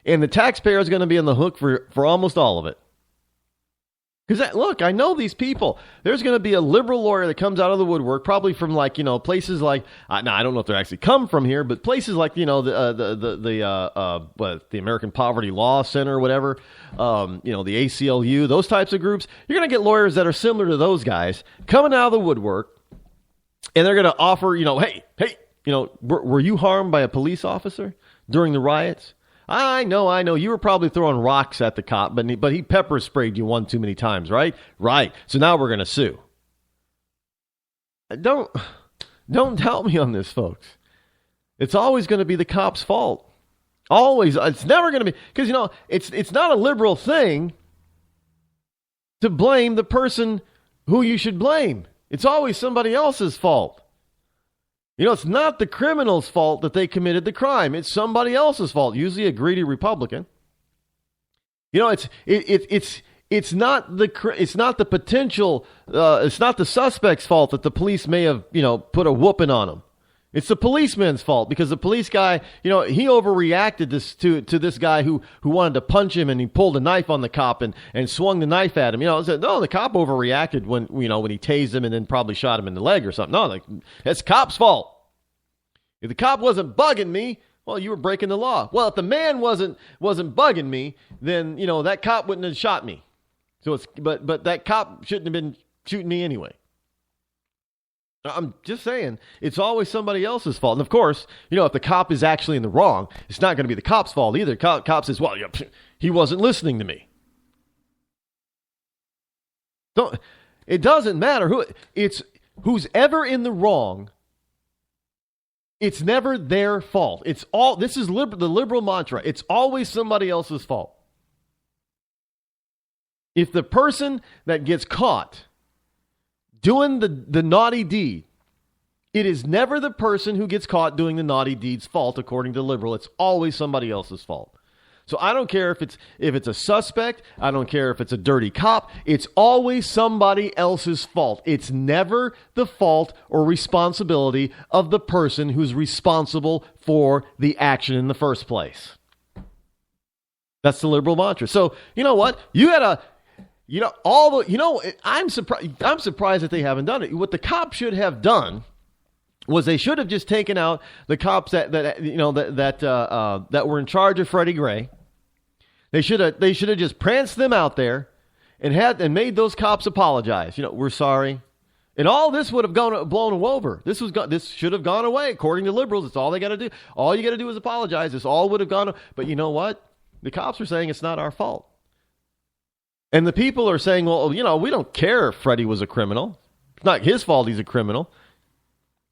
and the taxpayer is going to be on the hook for almost all of it. Because, look, I know these people. There's going to be a liberal lawyer that comes out of the woodwork, probably from places like, now I don't know if they actually come from here, but places like, the American Poverty Law Center or whatever, the ACLU, those types of groups. You're going to get lawyers that are similar to those guys coming out of the woodwork, and they're going to offer, hey, were you harmed by a police officer during the riots? I know. You were probably throwing rocks at the cop, but he pepper sprayed you one too many times, right? Right. So now we're going to sue. Don't doubt me on this, folks. It's always going to be the cop's fault. Always. It's never going to be, because, it's not a liberal thing to blame the person who you should blame. It's always somebody else's fault. You know, it's not the criminal's fault that they committed the crime. It's somebody else's fault, usually a greedy Republican. You know, it's not the potential, it's not the suspect's fault that the police may have, put a whooping on him. It's the policeman's fault because the police guy, he overreacted to this guy who wanted to punch him, and he pulled a knife on the cop and swung the knife at him. The cop overreacted when he tased him and then probably shot him in the leg or something. No, that's the cop's fault. If the cop wasn't bugging me, well, you were breaking the law. Well, if the man wasn't bugging me, then, that cop wouldn't have shot me. So but that cop shouldn't have been shooting me anyway. I'm just saying, it's always somebody else's fault. And of course, if the cop is actually in the wrong, it's not going to be the cop's fault either. Cop says, well, he wasn't listening to me. It doesn't matter who's ever in the wrong. It's never their fault. This is the liberal mantra. It's always somebody else's fault. If the person that gets caught doing the naughty deed, it is never the person who gets caught doing the naughty deed's fault, according to liberal. It's always somebody else's fault. So I don't care if it's a suspect. I don't care if it's a dirty cop. It's always somebody else's fault. It's never the fault or responsibility of the person who's responsible for the action in the first place. That's the liberal mantra. So you know what? I'm surprised that they haven't done it. What the cops should have done was they should have just taken out the cops that were in charge of Freddie Gray. They should have just pranced them out there and made those cops apologize. We're sorry, and all this would have blown over. This should have gone away, according to liberals. It's all they got to do. All you got to do is apologize. This all would have gone. But you know what? The cops are saying it's not our fault. And the people are saying, well, we don't care if Freddie was a criminal. It's not his fault he's a criminal.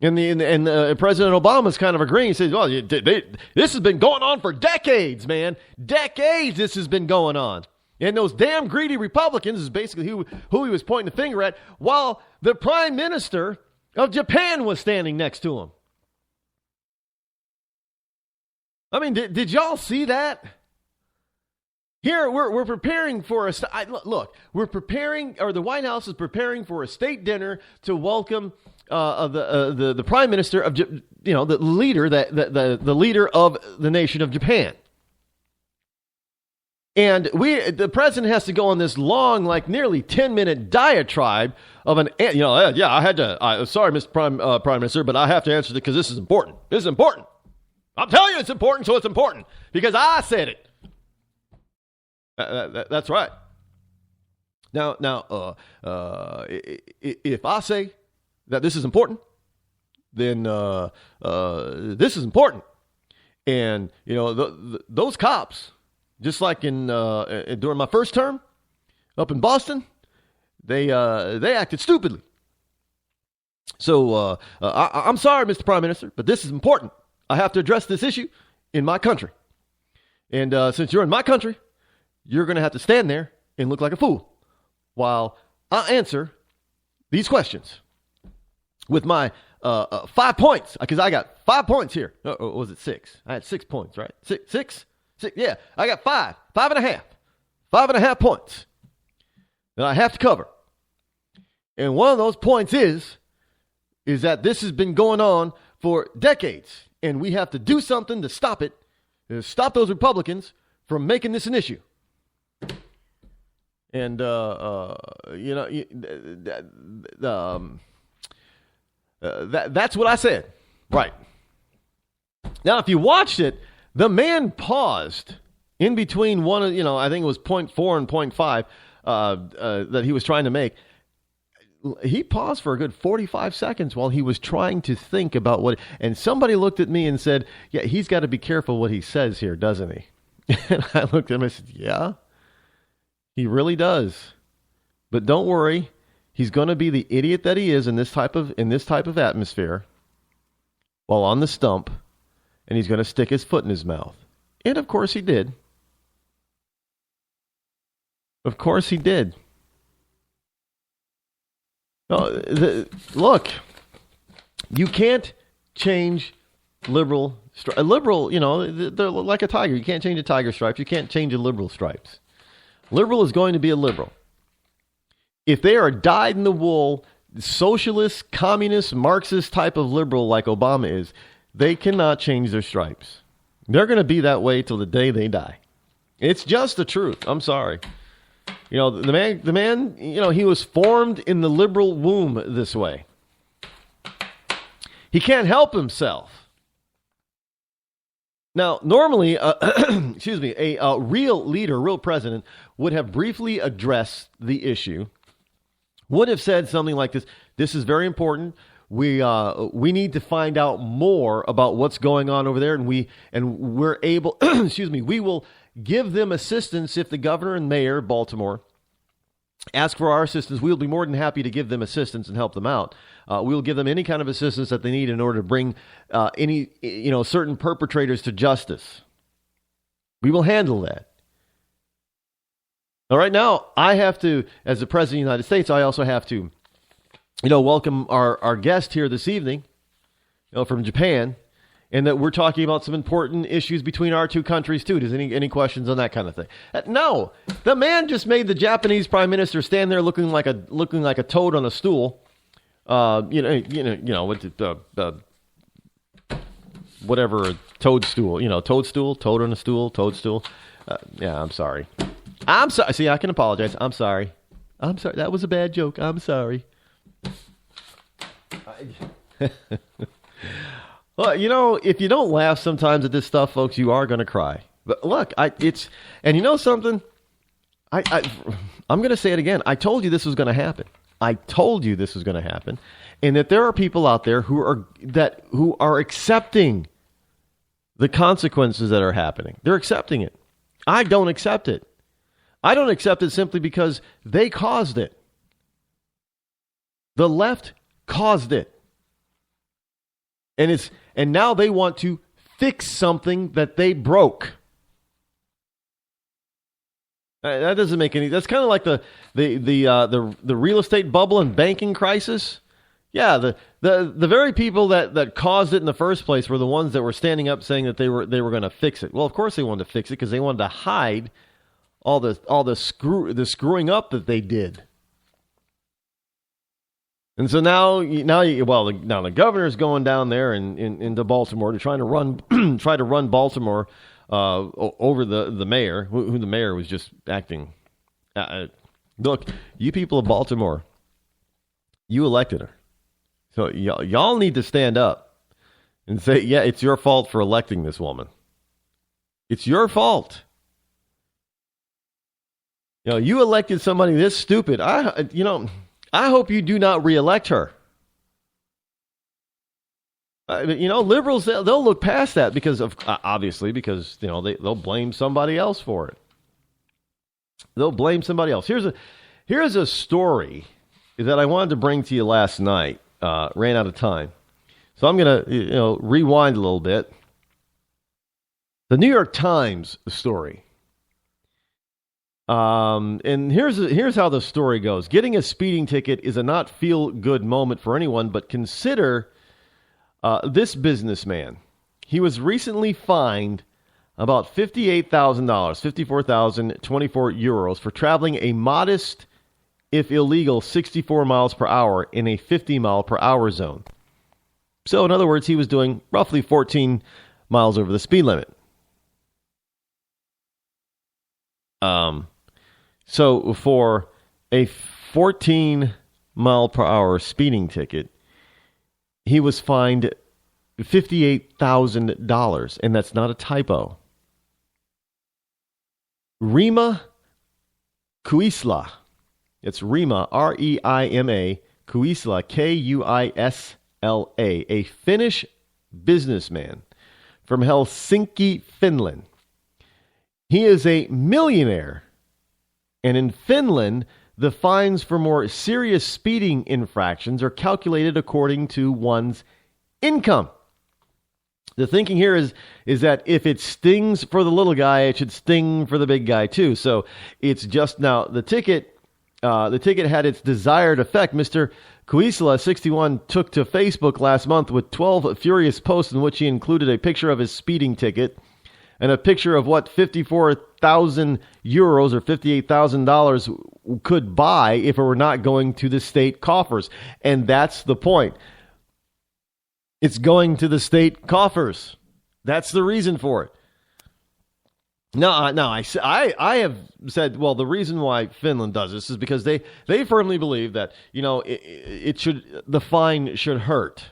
And President Obama's kind of agreeing. He says, well, this has been going on for decades, man. Decades this has been going on. And those damn greedy Republicans is basically who he was pointing the finger at, while the Prime Minister of Japan was standing next to him. I mean, did y'all see that? Here, we're preparing for the White House is preparing for a state dinner to welcome the Prime Minister of, the leader, the leader of the nation of Japan. And the president has to go on this long, nearly 10-minute diatribe of sorry, Mr. Prime Minister, but I have to answer it because this is important. This is important. I'm telling you it's important, so it's important because I said it. That's right. Now, if I say that this is important, then this is important. And those cops, just like during my first term up in Boston, they acted stupidly. So I'm sorry, Mr. Prime Minister, but this is important. I have to address this issue in my country. And since you're in my country, you're going to have to stand there and look like a fool while I answer these questions with my 5 points, because I got 5 points here. Or was it 6? I had 6 points, right? Six? Yeah, I got 5.5 points that I have to cover. And one of those points is that this has been going on for decades, and we have to do something to stop it, to stop those Republicans from making this an issue. And, that's what I said. Right. Now, if you watched it, the man paused in between one of, I think it was 0.4 and 0.5 that he was trying to make. He paused for a good 45 seconds while he was trying to think about and somebody looked at me and said, yeah, he's got to be careful what he says here, doesn't he? And I looked at him and said, yeah. He really does. But don't worry, he's going to be the idiot that he is in this type of atmosphere while on the stump, and he's going to stick his foot in his mouth. And of course he did. Of course he did. Look, you can't change liberal, you know, they're like a tiger. You can't change a tiger stripes. You can't change a liberal stripes. Liberal is going to be a liberal. If they are dyed-in-the-wool, socialist, communist, Marxist type of liberal like Obama is, they cannot change their stripes. They're going to be that way till the day they die. It's just the truth. I'm sorry. You know, the man, you know, he was formed in the liberal womb this way. He can't help himself. Now, normally, excuse me, a real leader, real president would have briefly addressed the issue, would have said something like this: "This is very important. We need to find out more about what's going on over there, and we're able, excuse me, we will give them assistance if the governor and mayor of Baltimore ask for our assistance. We'll be more than happy to give them assistance and help them out. We'll give them any kind of assistance that they need in order to bring any, you know, certain perpetrators to justice. We will handle that." All right, now I have to, as the President of the United States, I also have to, you know, welcome our guest here this evening, you know, from Japan, and that we're talking about some important issues between our two countries too. Does any questions on that kind of thing? No, the man just made the Japanese Prime Minister stand there looking like a toad on a stool. You know, with the whatever, a toadstool. You know, toadstool, toad on a stool, toadstool. Yeah, I'm sorry. I'm sorry. See, I can apologize. I'm sorry. That was a bad joke. I'm sorry. Well, you know, if you don't laugh sometimes at this stuff, folks, you are going to cry. But look, and you know something? I'm going to say it again. I told you this was going to happen. I told you this was going to happen, and that there are people out there who are accepting the consequences that are happening. They're accepting it. I don't accept it. I don't accept it simply because they caused it. The left caused it. And now they want to fix something that they broke. That doesn't make any. That's kind of like the real estate bubble and banking crisis. Yeah, the very people that caused it in the first place were the ones that were standing up saying that they were going to fix it. Well, of course they wanted to fix it because they wanted to hide all the screwing up that they did. And so now the governor's going down there into Baltimore to try to run Baltimore over the mayor, who the mayor was just acting. Look, you people of Baltimore, you elected her, so y'all need to stand up and say, yeah, it's your fault for electing this woman. It's your fault. You know, you elected somebody this stupid. I hope you do not reelect her. You know, liberals, they'll look past that because you know, they'll blame somebody else for it. They'll blame somebody else. Here's a story that I wanted to bring to you last night. Ran out of time, so I'm gonna rewind a little bit. The New York Times story. And here's how the story goes. Getting a speeding ticket is a not feel good moment for anyone, but consider this businessman. He was recently fined about $58,000, 54,024 euros for traveling a modest, if illegal, 64 miles per hour in a 50 mile per hour zone. So in other words, he was doing roughly 14 miles over the speed limit. So for a 14 mile per hour speeding ticket, he was fined $58,000, and that's not a typo. Rima Kuisla. It's Rima, R-E-I-M-A, Kuisla, K-U-I-S-L-A, a Finnish businessman from Helsinki, Finland. He is a millionaire. And in Finland, the fines for more serious speeding infractions are calculated according to one's income. The thinking here is that if it stings for the little guy, it should sting for the big guy too. So it's just now the ticket The ticket had its desired effect. Mr. Kuisla, 61, took to Facebook last month with 12 furious posts in which he included a picture of his speeding ticket and a picture of what 54,000 euros or $58,000 could buy if it were not going to the state coffers. And that's the point. It's going to the state coffers. That's the reason for it. No, I have said, well, the reason why Finland does this is because they firmly believe that, the fine should hurt.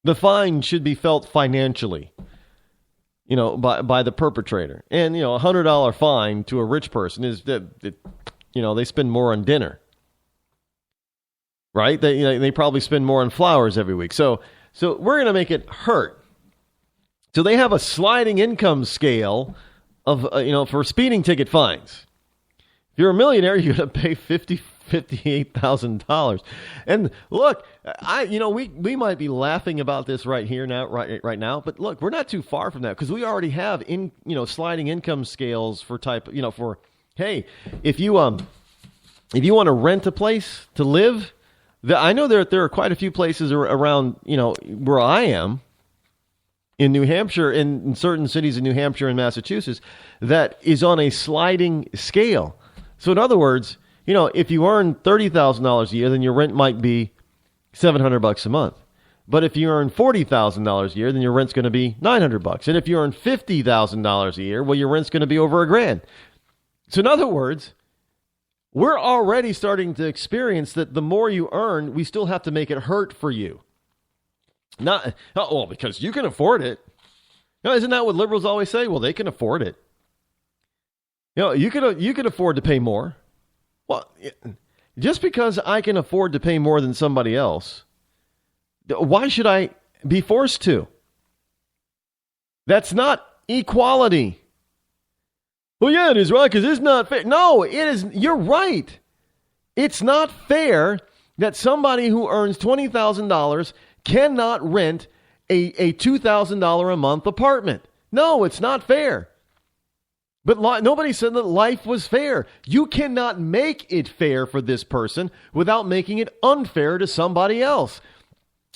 The fine should be felt financially, by the perpetrator. And, $100 fine to a rich person is that, they spend more on dinner. Right? They probably spend more on flowers every week. So we're going to make it hurt. So they have a sliding income scale of, for speeding ticket fines. If you're a millionaire, you're going to pay $58,000. And look, we might be laughing about this right here now, right now. But look, we're not too far from that because we already have sliding income scales for hey, if you want to rent a place to live, I know there are quite a few places around, where I am. In New Hampshire, in certain cities in New Hampshire and Massachusetts, that is on a sliding scale. So in other words, if you earn $30,000 a year, then your rent might be $700 a month. But if you earn $40,000 a year, then your rent's going to be $900. And if you earn $50,000 a year, well, your rent's going to be over $1,000. So in other words, we're already starting to experience that the more you earn, we still have to make it hurt for you. Because you can afford it. Isn't that what liberals always say? Well, they can afford it. You can afford to pay more. Well, just because I can afford to pay more than somebody else, why should I be forced to? That's not equality. Well, yeah, it is, right, because it's not fair. No, it is. You're right. It's not fair that somebody who earns $20,000 cannot rent a $2,000 a month apartment. No, it's not fair. But nobody said that life was fair. You cannot make it fair for this person without making it unfair to somebody else.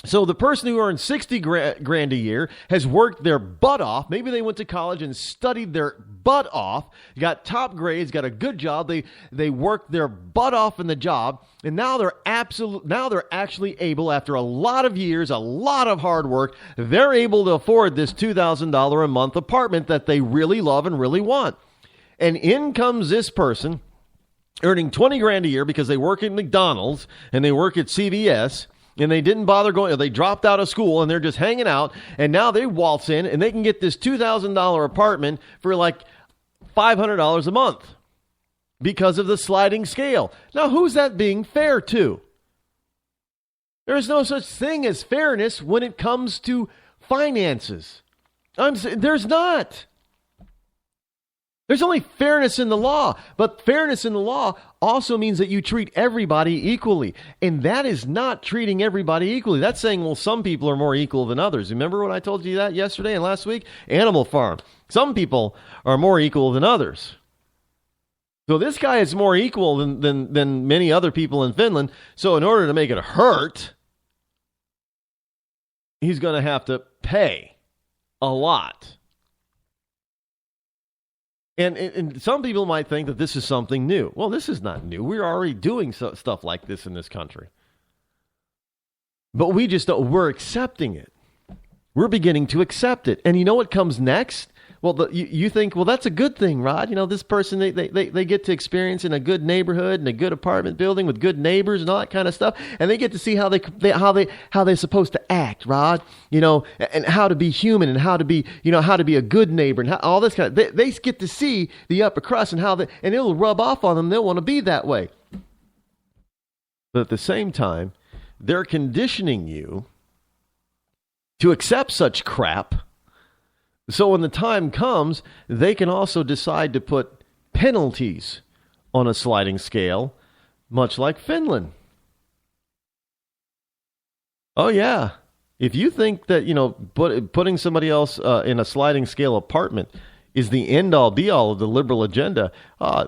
So the person who earns $60,000 a year has worked their butt off. Maybe they went to college and studied their butt off, got top grades, got a good job. They worked their butt off in the job, and now they're actually able, after a lot of years, a lot of hard work, they're able to afford this $2,000 a month apartment that they really love and really want. And in comes this person earning $20,000 a year because they work at McDonald's and they work at CVS. And they didn't bother going, they dropped out of school and they're just hanging out. And now they waltz in and they can get this $2,000 apartment for like $500 a month because of the sliding scale. Now, who's that being fair to? There's no such thing as fairness when it comes to finances. There's not. There's only fairness in the law, but fairness in the law also means that you treat everybody equally, and that is not treating everybody equally. That's saying, well, some people are more equal than others. Remember when I told you that yesterday and last week? Animal Farm. Some people are more equal than others. So this guy is more equal than many other people in Finland, so in order to make it hurt, he's going to have to pay a lot. And some people might think that this is something new. Well, this is not new. We're already doing stuff like this in this country. But we just don't. We're accepting it. We're beginning to accept it. And you know what comes next? Well, you think, well, that's a good thing, Rod. This person, they get to experience in a good neighborhood and a good apartment building with good neighbors and all that kind of stuff. And they get to see how they're supposed to act, Rod, and how to be human and how to be a good neighbor and all this kind of, they get to see the upper crust and and it'll rub off on them. They'll want to be that way. But at the same time, they're conditioning you to accept such crap. So when the time comes, they can also decide to put penalties on a sliding scale, much like Finland. Oh, yeah. If you think that, putting somebody else in a sliding scale apartment is the end-all, be-all of the liberal agenda,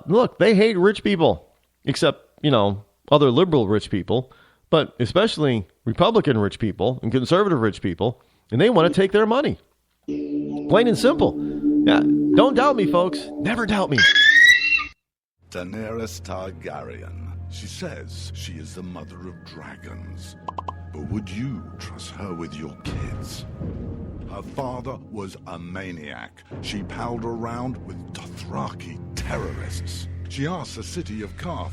look, they hate rich people. except, other liberal rich people, but especially Republican rich people and conservative rich people, and they want to take their money. Plain and simple. Yeah, don't doubt me, folks. Never doubt me. Daenerys Targaryen. She says she is the mother of dragons. But would you trust her with your kids? Her father was a maniac. She palled around with Dothraki terrorists. She asked the city of Karth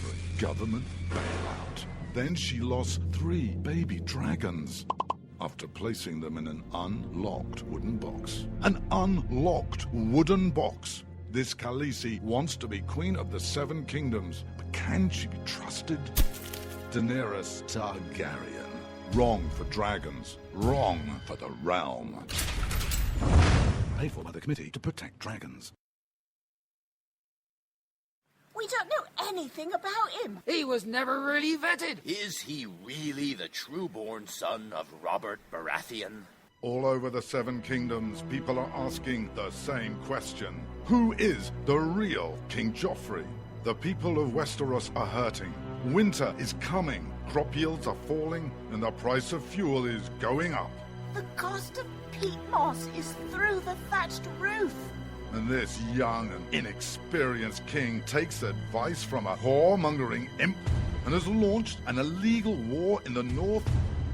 for a government bailout. Then she lost 3 baby dragons after placing them in an unlocked wooden box. An unlocked wooden box. This Khaleesi wants to be queen of the 7 kingdoms, but can she be trusted? Daenerys Targaryen. Wrong for dragons. Wrong for the realm. Paid for by the Committee to Protect Dragons. We don't know anything about him. He was never really vetted. Is he really the true-born son of Robert Baratheon? All over the 7 kingdoms, people are asking the same question. Who is the real King Joffrey? The people of Westeros are hurting. Winter is coming. Crop yields are falling, and the price of fuel is going up. The cost of peat moss is through the thatched roof. And this young and inexperienced king takes advice from a whoremongering imp and has launched an illegal war in the north.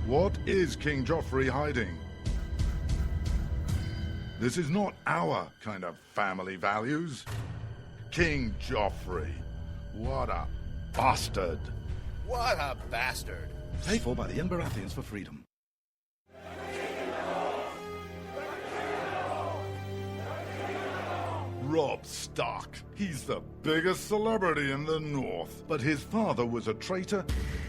What is King Joffrey hiding? This is not our kind of family values. King Joffrey. What a bastard. What a bastard. Paid for by the young Baratheons for freedom. Robb Stark. He's the biggest celebrity in the North. But his father was a traitor.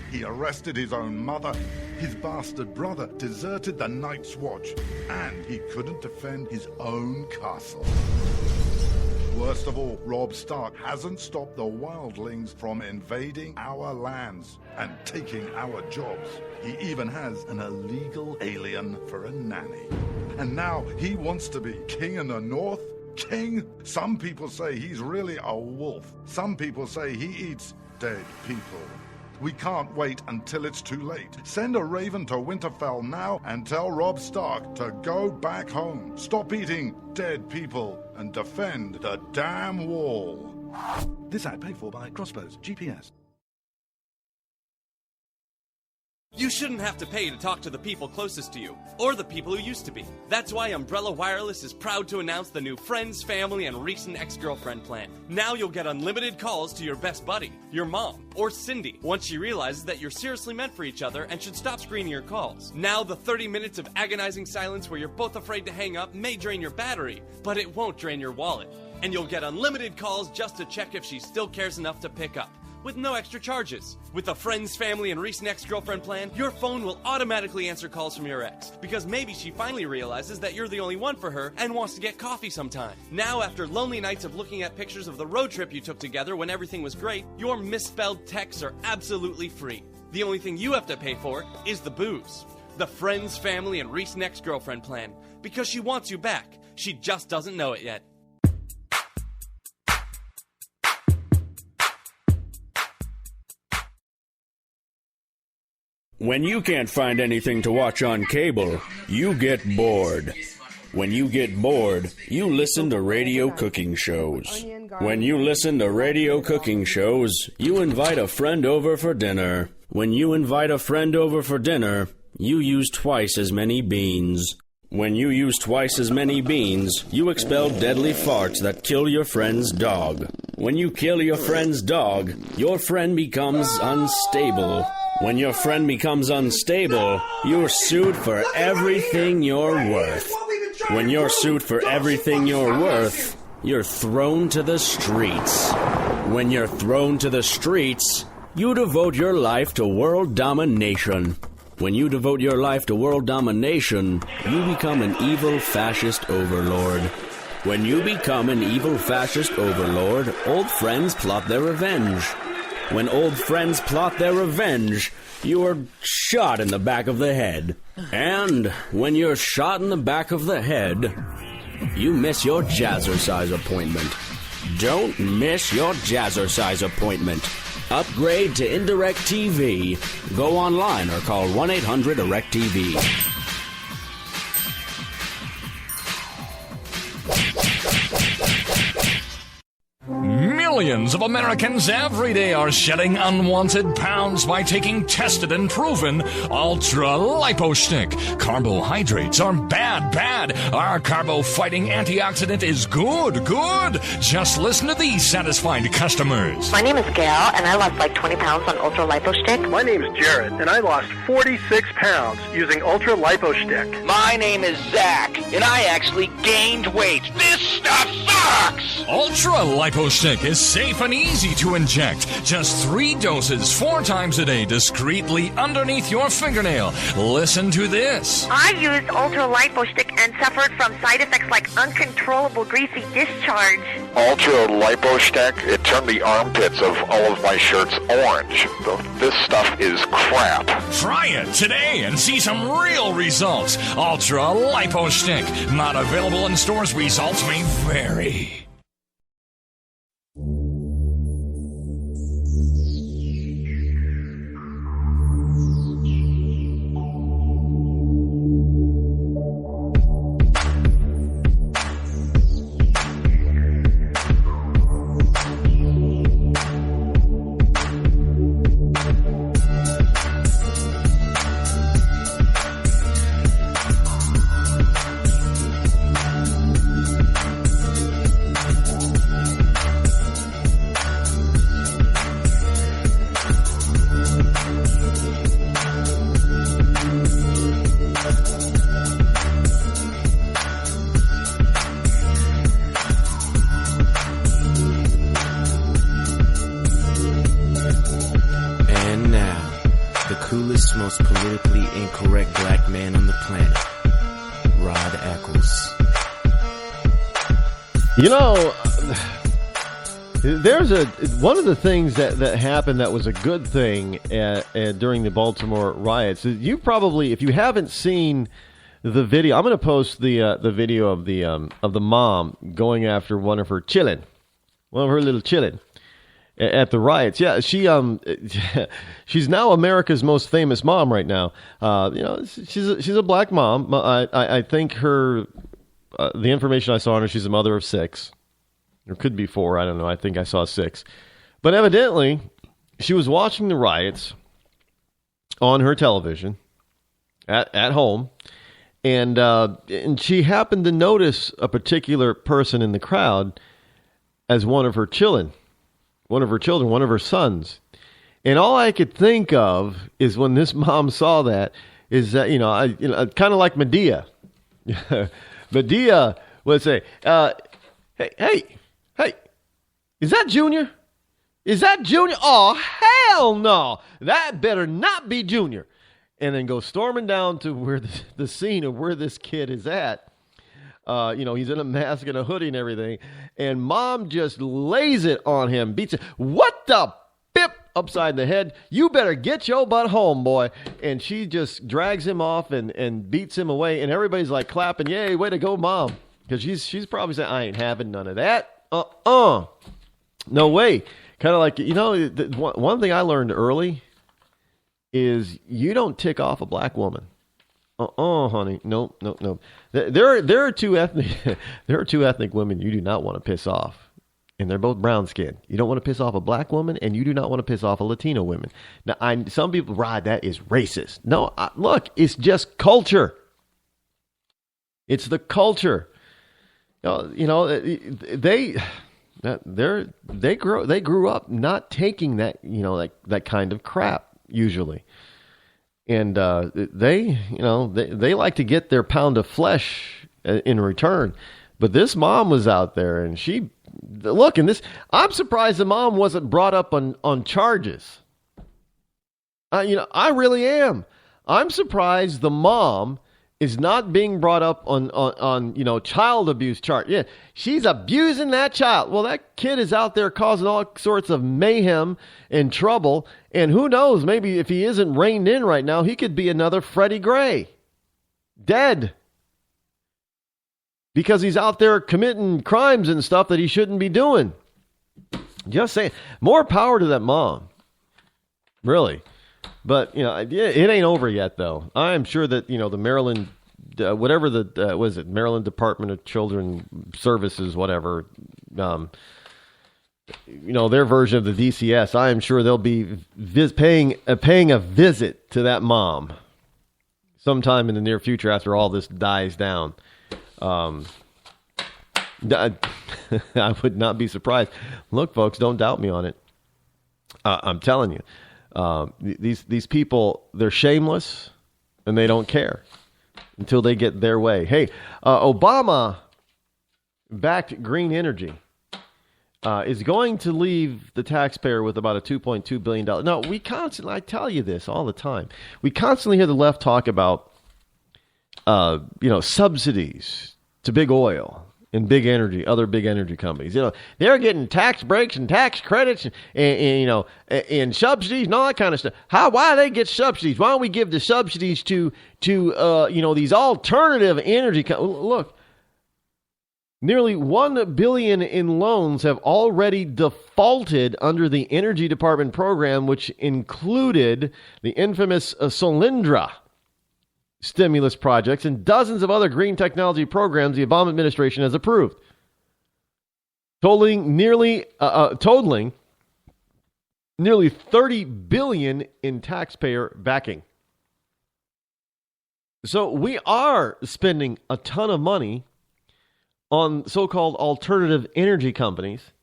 He arrested his own mother. His bastard brother deserted the Night's Watch. And he couldn't defend his own castle. Worst of all, Robb Stark hasn't stopped the wildlings from invading our lands and taking our jobs. He even has an illegal alien for a nanny. And now he wants to be king in the North? King? Some people say he's really a wolf. Some people say he eats dead people. We can't wait until it's too late. Send a raven to Winterfell now and tell Robb Stark to go back home. Stop eating dead people and defend the damn wall. This ad paid for by Crossbows GPS. You shouldn't have to pay to talk to the people closest to you, or the people who used to be. That's why Umbrella Wireless is proud to announce the new Friends, Family, and Recent Ex-Girlfriend plan. Now you'll get unlimited calls to your best buddy, your mom, or Cindy, once she realizes that you're seriously meant for each other and should stop screening your calls. Now the 30 minutes of agonizing silence where you're both afraid to hang up may drain your battery, but it won't drain your wallet. And you'll get unlimited calls just to check if she still cares enough to pick up, with no extra charges. With the Friends, Family, and Recent Ex-Girlfriend plan, your phone will automatically answer calls from your ex, because maybe she finally realizes that you're the only one for her and wants to get coffee sometime. Now, after lonely nights of looking at pictures of the road trip you took together when everything was great, your misspelled texts are absolutely free. The only thing you have to pay for is the booze. The Friends, Family, and Recent Ex-Girlfriend plan, because she wants you back. She just doesn't know it yet. When you can't find anything to watch on cable, you get bored. When you get bored, you listen to radio cooking shows. When you listen to radio cooking shows, you invite a friend over for dinner. When you invite a friend over for dinner, you use twice as many beans. When you use twice as many beans, you expel deadly farts that kill your friend's dog. When you kill your friend's dog, your friend becomes unstable. When your friend becomes unstable, you're sued for everything you're worth. When you're sued for everything you're worth, you're thrown to the streets. When you're thrown to the streets, you devote your life to world domination. When you devote your life to world domination, you become an evil fascist overlord. When you become an evil fascist overlord, old friends plot their revenge. When old friends plot their revenge, you are shot in the back of the head. And when you're shot in the back of the head, you miss your jazzercise appointment. Don't miss your jazzercise appointment. Upgrade to Indirect TV. Go online or call 1-800-DIRECTV. Millions of Americans every day are shedding unwanted pounds by taking tested and proven ultra-lipo-stick. Carbohydrates are bad. Our carbo-fighting antioxidant is good. Just listen to these satisfied customers. My name is Gail, and I lost like 20 pounds on ultra-lipo-stick. My name is Jared, and I lost 46 pounds using ultra-lipo-stick. My name is Zach, and I actually gained weight. This stuff sucks! Ultra-lipo-stick is safe and easy to inject. Just 3 doses 4 times a day discreetly underneath your fingernail. Listen to this. I used ultra-lipo-stick and suffered from side effects like uncontrollable greasy discharge. Ultra-lipo-stick, it turned the armpits of all of my shirts orange. This stuff is crap. Try it today and see some real results. Ultra-lipo-stick. Not available in stores. Results may vary. Most politically incorrect black man on the planet, Rod Eccles. You know, there's one of the things that happened that was a good thing during the Baltimore riots. You probably, if you haven't seen the video, I'm going to post the video of the mom going after one of her little chillin' at the riots. Yeah, she's now America's most famous mom right now. She's a black mom. I think the information I saw on her, she's a mother of 6. Or could be 4, I don't know. I think I saw 6. But evidently, she was watching the riots on her television at home, and she happened to notice a particular person in the crowd as one of her children, one of her sons. And all I could think of is when this mom saw that is that, kind of like Medea. Medea would say, hey, is that Junior? Is that Junior? Oh, hell no. That better not be Junior. And then go storming down to where the scene of where this kid is at. He's in a mask and a hoodie and everything. And mom just lays it on him, beats it. What the pip upside the head? You better get your butt home, boy. And she just drags him off and beats him away. And everybody's like clapping, yay, way to go, mom. Because she's probably saying, I ain't having none of that. No way. Kind of like, one thing I learned early is you don't tick off a black woman. Honey. No. There are two ethnic women you do not want to piss off. And they're both brown skinned. You don't want to piss off a black woman, and you do not want to piss off a Latino woman. Now, some people, Rod, that is racist. No, look, it's just culture. It's the culture. They grew up not taking that, that kind of crap usually. And they like to get their pound of flesh in return. But this mom was out there, and I'm surprised the mom wasn't brought up on charges. I really am. I'm surprised the mom is not being brought up on child abuse charge. Yeah, she's abusing that child. Well, that kid is out there causing all sorts of mayhem and trouble. And who knows, maybe if he isn't reined in right now, he could be another Freddie Gray. Dead. Because he's out there committing crimes and stuff that he shouldn't be doing. Just saying. More power to that mom. Really. But, it ain't over yet, though. I am sure that, the Maryland, whatever Maryland Department of Children Services, whatever, their version of the DCS, I am sure they'll be paying a visit to that mom sometime in the near future after all this dies down. I would not be surprised. Look, folks, don't doubt me on it. I'm telling you, these people, they're shameless and they don't care until they get their way. Hey, Obama-backed green energy is going to leave the taxpayer with about a $2.2 billion. No, I tell you this all the time. We constantly hear the left talk about, subsidies to big oil and big energy, other big energy companies. They're getting tax breaks and tax credits and subsidies and all that kind of stuff. Why do they get subsidies? Why don't we give the subsidies to these alternative energy companies? Look, nearly $1 billion in loans have already defaulted under the Energy Department program, which included the infamous Solyndra stimulus projects and dozens of other green technology programs the Obama administration has approved, totaling nearly $30 billion in taxpayer backing. So we are spending a ton of money on so-called alternative energy companies,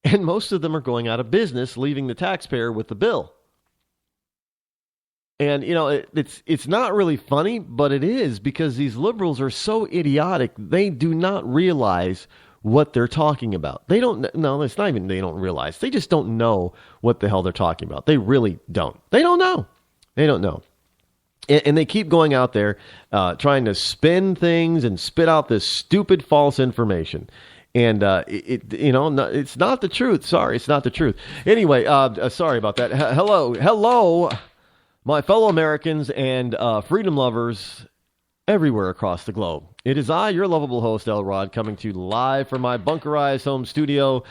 and most of them are going out of business, leaving the taxpayer with the bill. And, it's not really funny, but it is, because these liberals are so idiotic, they do not realize what they're talking about. They don't, no, it's not even they don't realize. They just don't know what the hell they're talking about. They really don't. They don't know. They don't know. And they keep going out there trying to spin things and spit out this stupid false information. And, it's not the truth. Sorry, it's not the truth. Anyway, sorry about that. Hello, my fellow Americans and freedom lovers everywhere across the globe. It is I, your lovable host, L. Rod, coming to you live from my bunkerized home studio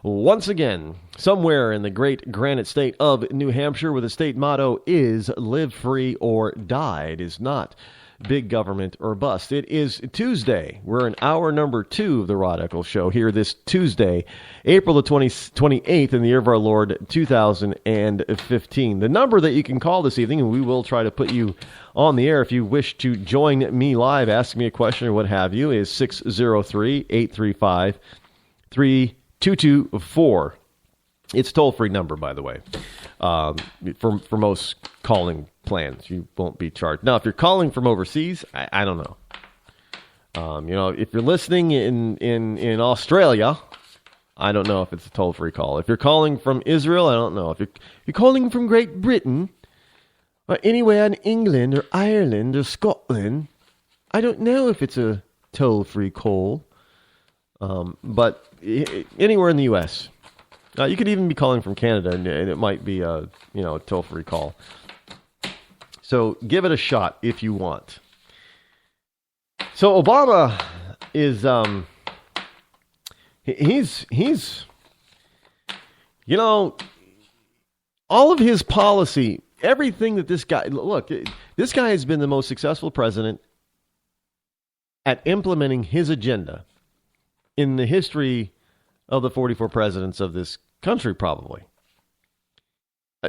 once again, somewhere in the great granite state of New Hampshire, where the state motto is live free or die. It is not big government or bust. It is Tuesday. We're in hour number 2 of the Rod Eccles Show here this Tuesday, April the 28th in the year of our Lord, 2015. The number that you can call this evening, and we will try to put you on the air if you wish to join me live, ask me a question or what have you, is 603-835-3224. It's toll-free number, by the way, for most calling plans. You won't be charged. Now, if you're calling from overseas, I don't know. If you're listening in Australia, I don't know if it's a toll-free call. If you're calling from Israel, I don't know. If you're calling from Great Britain, or anywhere in England or Ireland or Scotland, I don't know if it's a toll-free call. But anywhere in the U.S., you could even be calling from Canada, and it might be a toll-free call. So give it a shot if you want. So Obama is he's all of his policy, everything that this guy has been the most successful president at implementing his agenda in the history of the 44 presidents of this country, probably.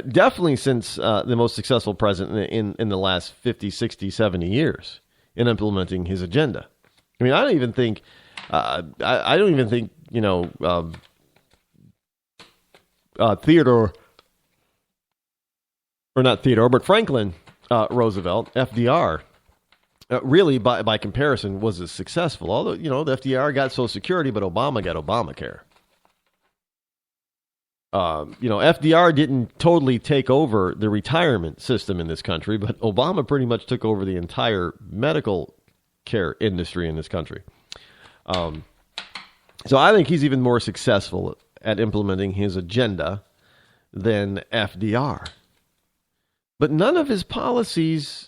Definitely since the most successful president in the last 50, 60, 70 years in implementing his agenda. I mean, I don't even think Franklin Roosevelt, FDR, really by comparison was as successful. Although, the FDR got Social Security, but Obama got Obamacare. FDR didn't totally take over the retirement system in this country, but Obama pretty much took over the entire medical care industry in this country. So I think he's even more successful at implementing his agenda than FDR. But none of his policies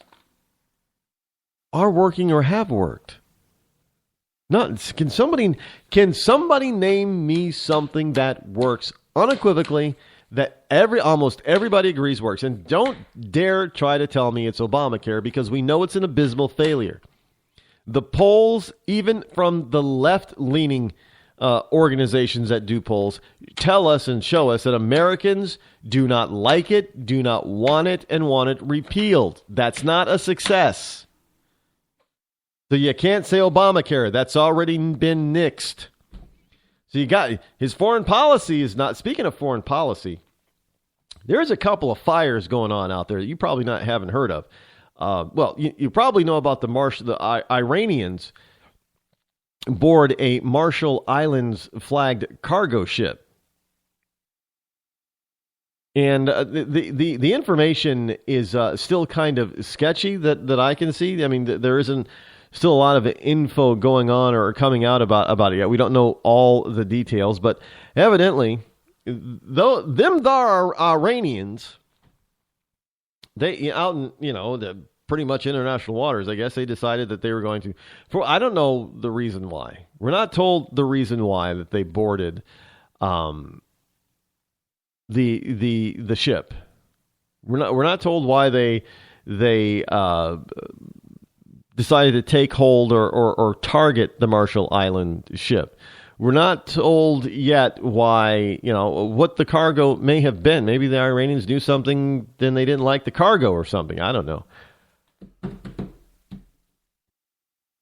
are working or have worked. Can somebody name me something that works unequivocally, that almost everybody agrees works. And don't dare try to tell me it's Obamacare, because we know it's an abysmal failure. The polls, even from the left-leaning organizations that do polls, tell us and show us that Americans do not like it, do not want it, and want it repealed. That's not a success. So you can't say Obamacare. That's already been nixed. So you got his foreign policy is not. Speaking of foreign policy, there's a couple of fires going on out there that you probably haven't heard of. Well, you probably know about the Iranians board a Marshall Islands flagged cargo ship. And the information is still kind of sketchy that I can see. I mean, there isn't still a lot of info going on or coming out about it yet. We don't know all the details, but evidently, though them are Iranians, they out in the pretty much international waters, I guess they decided that they were going to. I don't know the reason why. We're not told the reason why that they boarded the ship. We're not told why they decided to take hold or target the Marshall Island ship. We're not told yet why, what the cargo may have been. Maybe the Iranians knew something, then they didn't like the cargo or something. I don't know.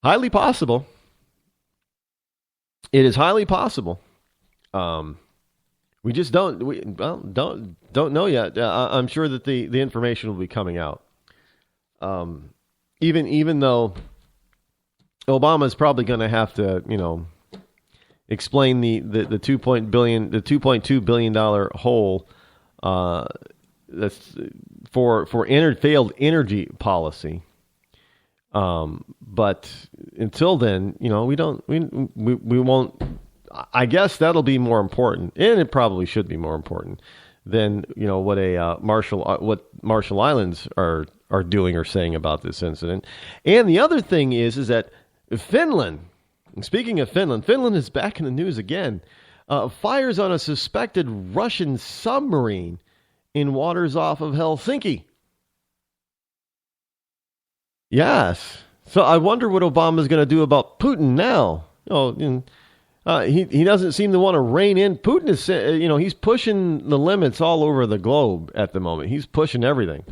Highly possible. It is highly possible. We just don't know yet. I'm sure that the information will be coming out. Even though Obama is probably going to have to, explain the $2.2 billion hole that's for failed energy policy. But until then, we won't. I guess that'll be more important, and it probably should be more important than what Marshall Islands are doing or saying about this incident. And the other thing is that Finland. Speaking of Finland is back in the news again. Fires on a suspected Russian submarine in waters off of Helsinki. Yes. So I wonder what Obama's going to do about Putin now. He doesn't seem to want to rein in. Putin is, he's pushing the limits all over the globe at the moment. He's pushing everything.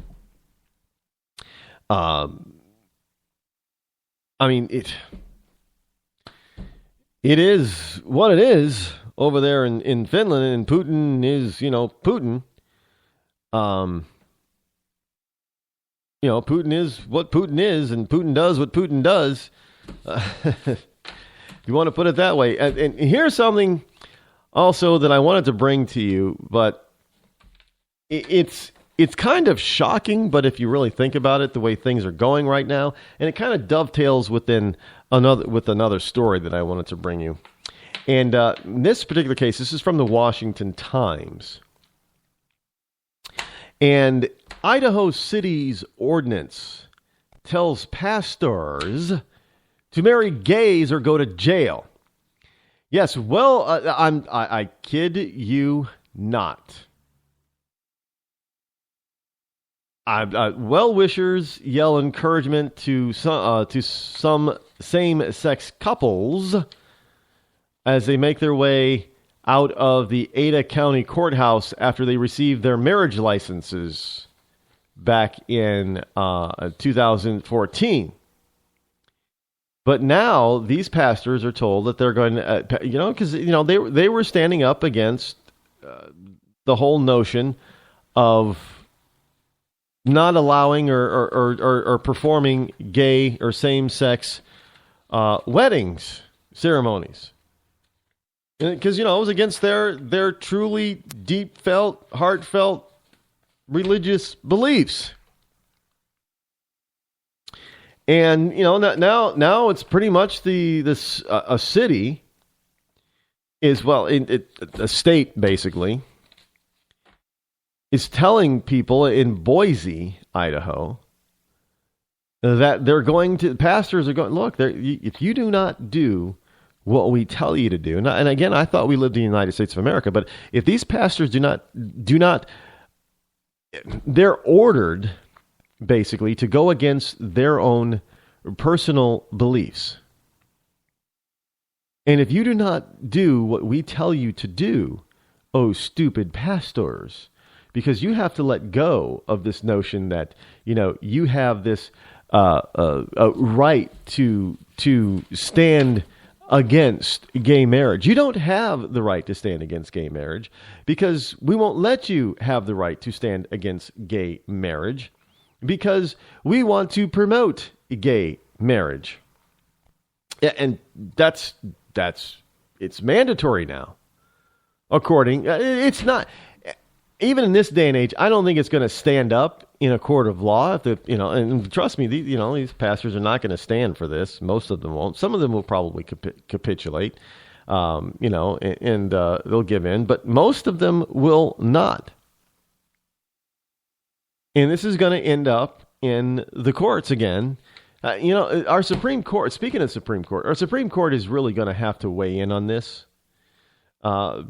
It is what it is over there in Finland, and Putin is, Putin. Putin is what Putin is, and Putin does what Putin does. If you want to put it that way. And here's something also that I wanted to bring to you, but it's kind of shocking, but if you really think about it, the way things are going right now, and it kind of dovetails with another story that I wanted to bring you. And in this particular case, this is from the Washington Times. And Idaho City's ordinance tells pastors to marry gays or go to jail. Yes, well, I kid you not. Well-wishers yell encouragement to some same-sex couples as they make their way out of the Ada County Courthouse after they received their marriage licenses back in 2014. But now these pastors are told that they're going to, because they were standing up against the whole notion of not allowing or performing gay or same-sex weddings ceremonies, because it was against their truly deep-felt, heartfelt religious beliefs. And now it's pretty much a city is a state basically is telling people in Boise, Idaho, that pastors are going, look, if you do not do what we tell you to do. And again, I thought we lived in the United States of America, but if these pastors do not, they're ordered basically to go against their own personal beliefs. And if you do not do what we tell you to do, oh, stupid pastors, because you have to let go of this notion that, you have this right to stand against gay marriage. You don't have the right to stand against gay marriage because we won't let you have the right to stand against gay marriage because we want to promote gay marriage. And it's mandatory now. It's not, even in this day and age, I don't think it's going to stand up in a court of law. And trust me, these pastors are not going to stand for this. Most of them won't. Some of them will probably capitulate, and they'll give in, but most of them will not. And this is going to end up in the courts again. Our Supreme Court, speaking of Supreme Court, our Supreme Court is really going to have to weigh in on this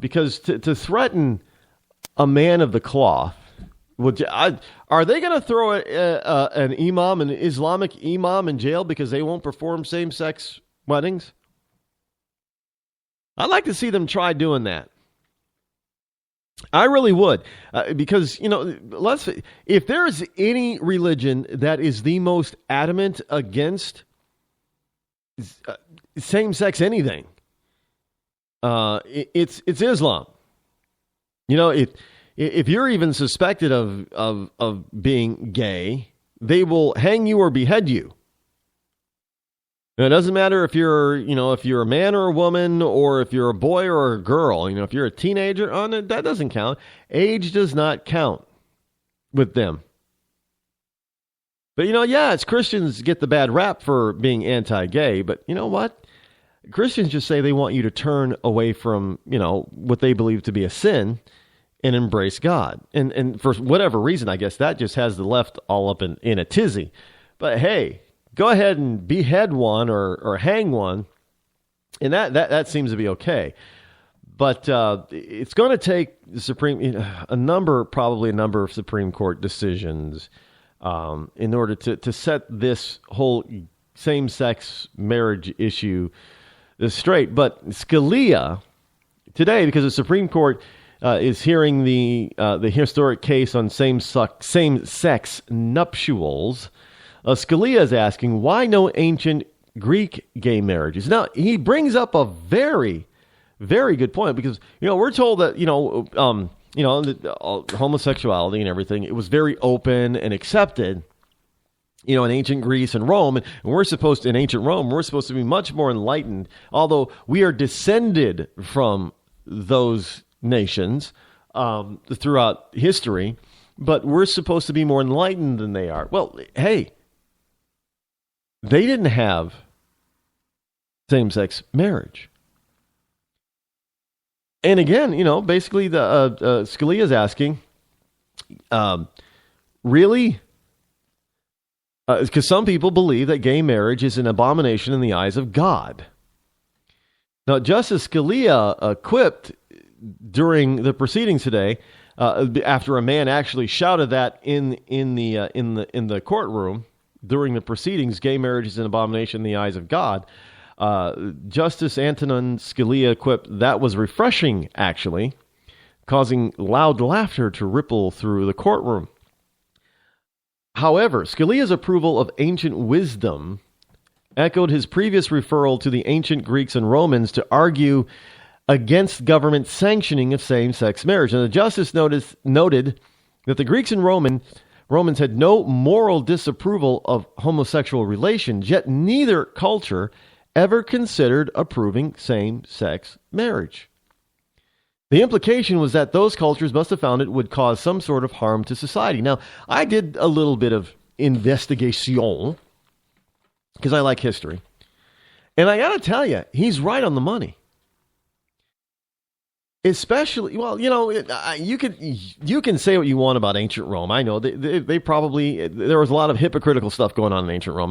because to threaten a man of the cloth, are they going to throw an imam, an Islamic imam, in jail because they won't perform same-sex weddings? I'd like to see them try doing that. I really would, because, if there is any religion that is the most adamant against same-sex anything, it's Islam. If you're even suspected of being gay, they will hang you or behead you. It doesn't matter if you're a man or a woman, or if you're a boy or a girl. If you're a teenager, that doesn't count. Age does not count with them. But it's Christians get the bad rap for being anti-gay. But you know what? Christians just say they want you to turn away from what they believe to be a sin and embrace God. And for whatever reason, I guess that just has the left all up in a tizzy. But hey, go ahead and behead one or hang one, and that seems to be okay. But it's going to take a number of Supreme Court decisions in order to set this whole same-sex marriage issue straight. But Scalia today, because the Supreme Court is hearing the historic case on same-sex nuptials, Scalia is asking, why no ancient Greek gay marriages? Now, he brings up a very, very good point, because, we're told that, homosexuality and everything, it was very open and accepted, in ancient Greece and Rome. And in ancient Rome, we're supposed to be much more enlightened, although we are descended from those nations throughout history, but we're supposed to be more enlightened than they are. Well, hey, they didn't have same-sex marriage. And again, basically the Scalia is asking, really? Because some people believe that gay marriage is an abomination in the eyes of God. Now, Justice Scalia quipped during the proceedings today, after a man actually shouted that in the courtroom during the proceedings, gay marriage is an abomination in the eyes of God. Justice Antonin Scalia quipped, that was refreshing, actually, causing loud laughter to ripple through the courtroom. However, Scalia's approval of ancient wisdom echoed his previous referral to the ancient Greeks and Romans to argue against government sanctioning of same-sex marriage. And the justice noted that the Greeks and Romans had no moral disapproval of homosexual relations, yet neither culture ever considered approving same-sex marriage. The implication was that those cultures must have found it would cause some sort of harm to society. Now, I did a little bit of investigation because I like history. And I got to tell you, he's right on the money. Especially, well, you can say what you want about ancient Rome. I know they probably, there was a lot of hypocritical stuff going on in ancient Rome.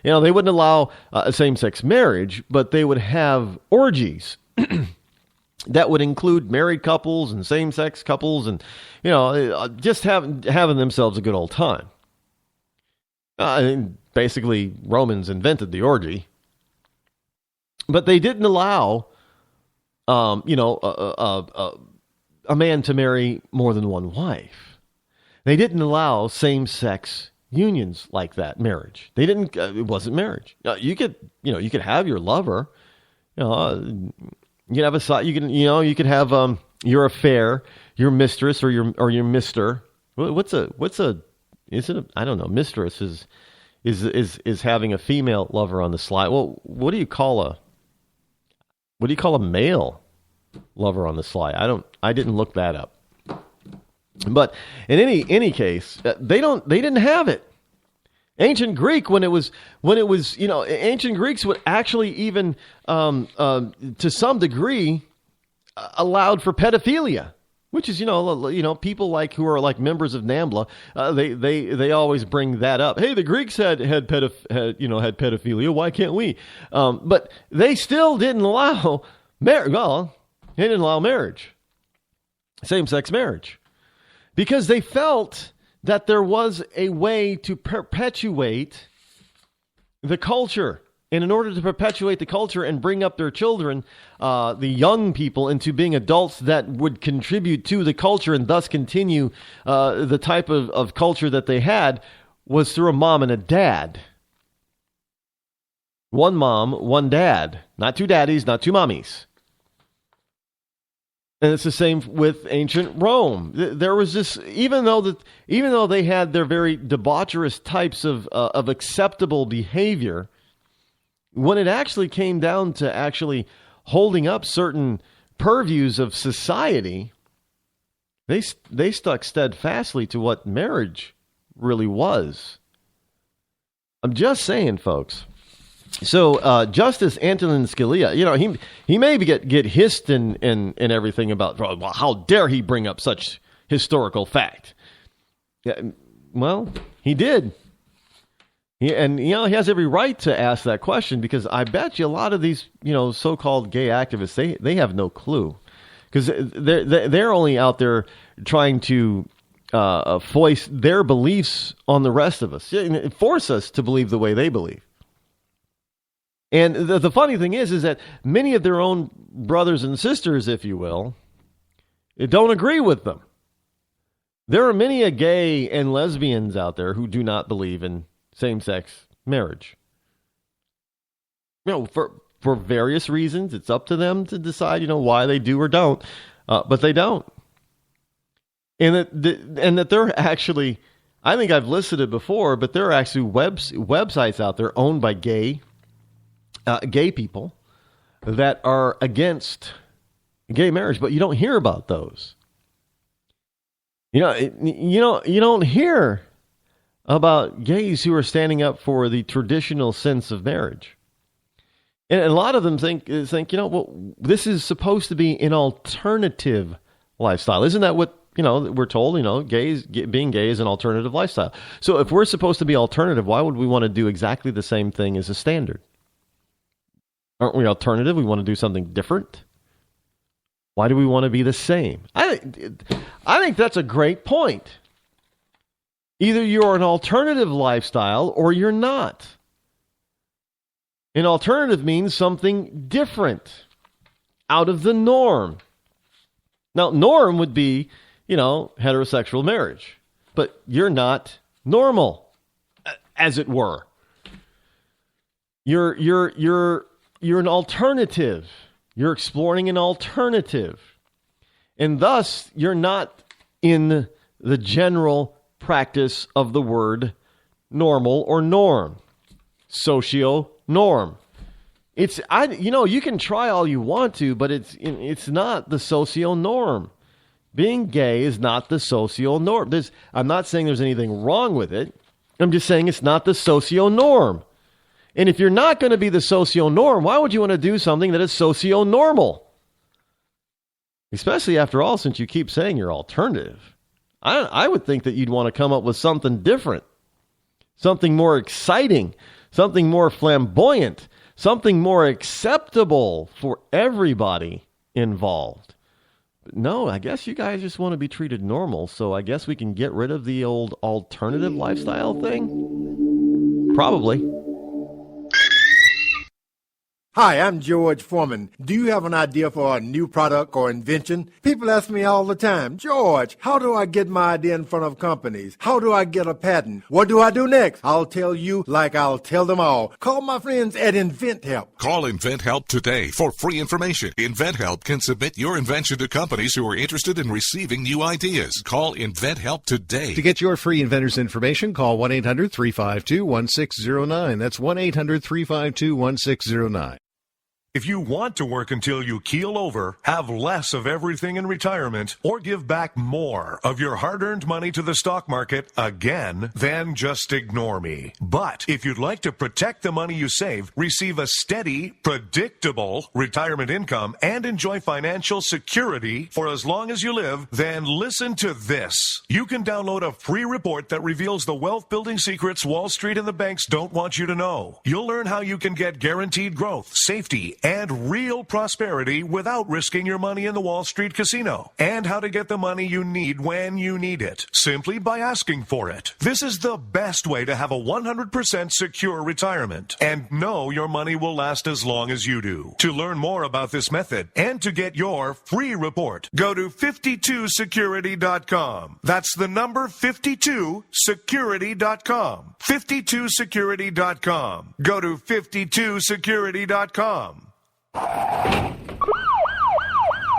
They wouldn't allow a same-sex marriage, but they would have orgies that would include married couples and same-sex couples, and just having themselves a good old time. Basically, Romans invented the orgy, but they didn't allow a man to marry more than one wife. They didn't allow same-sex unions like that, marriage. They didn't. It wasn't marriage. You could have your lover. You could have you could have your affair, your mistress, or your mister. I don't know. Mistress is having a female lover on the slide. Well, what do you call a male lover on the sly? I didn't look that up. But in any case, they didn't have it. Ancient Greek, when it was ancient Greeks would actually even to some degree allowed for pedophilia, which is people who are like members of NAMBLA, they always bring that up. Hey, the Greeks had pedophilia. Why can't we? But they still didn't allow marriage. Well, they didn't allow marriage, same-sex marriage, because they felt that there was a way to perpetuate the culture. And in order to perpetuate the culture and bring up their children, the young people, into being adults that would contribute to the culture and thus continue the type of culture that they had, was through a mom and a dad. One mom, one dad. Not two daddies, not two mommies. And it's the same with ancient Rome. There was this, even though they had their very debaucherous types of acceptable behavior, when it actually came down to actually holding up certain purviews of society, they stuck steadfastly to what marriage really was. I'm just saying, folks. So Justice Antonin Scalia, he may get hissed and everything about, well, how dare he bring up such historical fact? Yeah, well, he did. He has every right to ask that question, because I bet you a lot of these, so-called gay activists, they have no clue, because they're only out there trying to foist their beliefs on the rest of us, force us to believe the way they believe. And the funny thing is that many of their own brothers and sisters, if you will, don't agree with them. There are many gay and lesbians out there who do not believe in same-sex marriage. For various reasons. It's up to them to decide, why they do or don't. But they don't. And that they're actually, I think I've listed it before, but there are actually websites out there owned by gay people that are against gay marriage, but you don't hear about those. You don't hear about gays who are standing up for the traditional sense of marriage. And a lot of them think, this is supposed to be an alternative lifestyle. Isn't that what, we're told, being gay is an alternative lifestyle. So if we're supposed to be alternative, why would we want to do exactly the same thing as a standard? Aren't we alternative? We want to do something different. Why do we want to be the same? I think that's a great point. Either you're an alternative lifestyle or you're not. An alternative means something different, out of the norm. Now, norm would be, heterosexual marriage. But you're not normal, as it were. You're an alternative. You're exploring an alternative. And thus, you're not in the general practice of the word normal or norm. Socio-norm. You can try all you want to, but it's not the socio-norm. Being gay is not the socio-norm. I'm not saying there's anything wrong with it. I'm just saying it's not the socio-norm. And if you're not going to be the socio-norm, why would you want to do something that is socio-normal? Especially after all, since you keep saying you're alternative. I would think that you'd want to come up with something different, something more exciting, something more flamboyant, something more acceptable for everybody involved. But no, I guess you guys just want to be treated normal, so I guess we can get rid of the old alternative lifestyle thing? Probably. Hi, I'm George Foreman. Do you have an idea for a new product or invention? People ask me all the time, George, how do I get my idea in front of companies? How do I get a patent? What do I do next? I'll tell you like I'll tell them all. Call my friends at InventHelp. Call InventHelp today for free information. InventHelp can submit your invention to companies who are interested in receiving new ideas. Call InventHelp today. To get your free inventor's information, call 1-800-352-1609. That's 1-800-352-1609. If you want to work until you keel over, have less of everything in retirement, or give back more of your hard-earned money to the stock market again, then just ignore me. But if you'd like to protect the money you save, receive a steady, predictable retirement income, and enjoy financial security for as long as you live, then listen to this. You can download a free report that reveals the wealth-building secrets Wall Street and the banks don't want you to know. You'll learn how you can get guaranteed growth, safety, and real prosperity without risking your money in the Wall Street casino, and how to get the money you need when you need it, simply by asking for it. This is the best way to have a 100% secure retirement and know your money will last as long as you do. To learn more about this method and to get your free report, go to 52security.com. That's the number 52security.com. 52security.com. Go to 52security.com.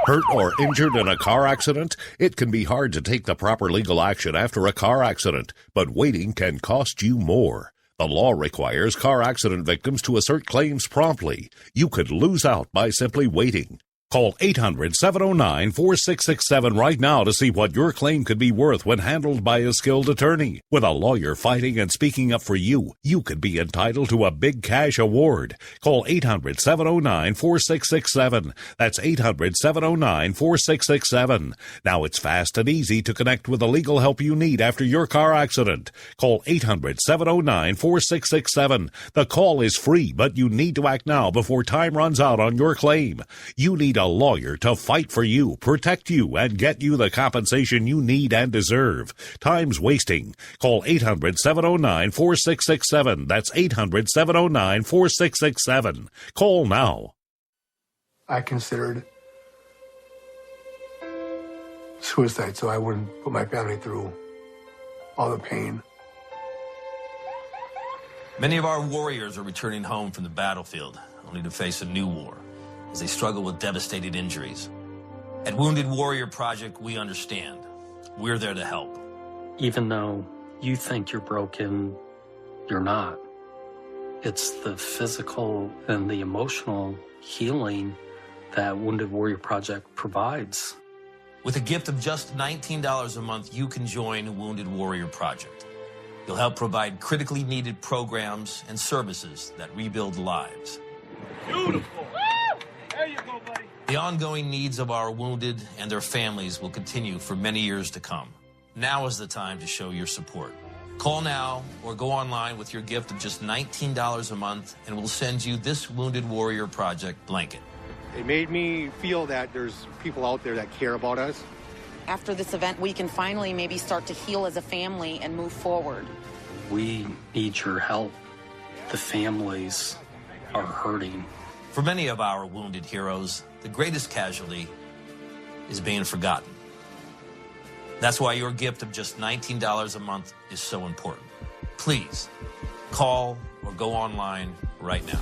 Hurt or injured in a car accident? It can be hard to take the proper legal action after a car accident, but waiting can cost you more. The law requires car accident victims to assert claims promptly. You could lose out by simply waiting. Call 800-709-4667 right now to see what your claim could be worth when handled by a skilled attorney. With a lawyer fighting and speaking up for you, you could be entitled to a big cash award. Call 800-709-4667. That's 800-709-4667. Now it's fast and easy to connect with the legal help you need after your car accident. Call 800-709-4667. The call is free, but you need to act now before time runs out on your claim. You need a lawyer to fight for you, protect you, and get you the compensation you need and deserve. Time's wasting. Call 800-709-4667. That's 800-709-4667. Call now. I considered suicide so I wouldn't put my family through all the pain. Many of our warriors are returning home from the battlefield, only to face a new war as they struggle with devastating injuries. At Wounded Warrior Project, we understand. We're there to help. Even though you think you're broken, you're not. It's the physical and the emotional healing that Wounded Warrior Project provides. With a gift of just $19 a month, you can join Wounded Warrior Project. You'll help provide critically needed programs and services that rebuild lives. Beautiful. There you go, buddy. The ongoing needs of our wounded and their families will continue for many years to come. Now is the time to show your support. Call now or go online with your gift of just $19 a month, and we'll send you this Wounded Warrior Project blanket. It made me feel that there's people out there that care about us. After this event, we can finally maybe start to heal as a family and move forward. We need your help. The families are hurting. For many of our wounded heroes, the greatest casualty is being forgotten. That's why your gift of just $19 a month is so important. Please, call or go online right now.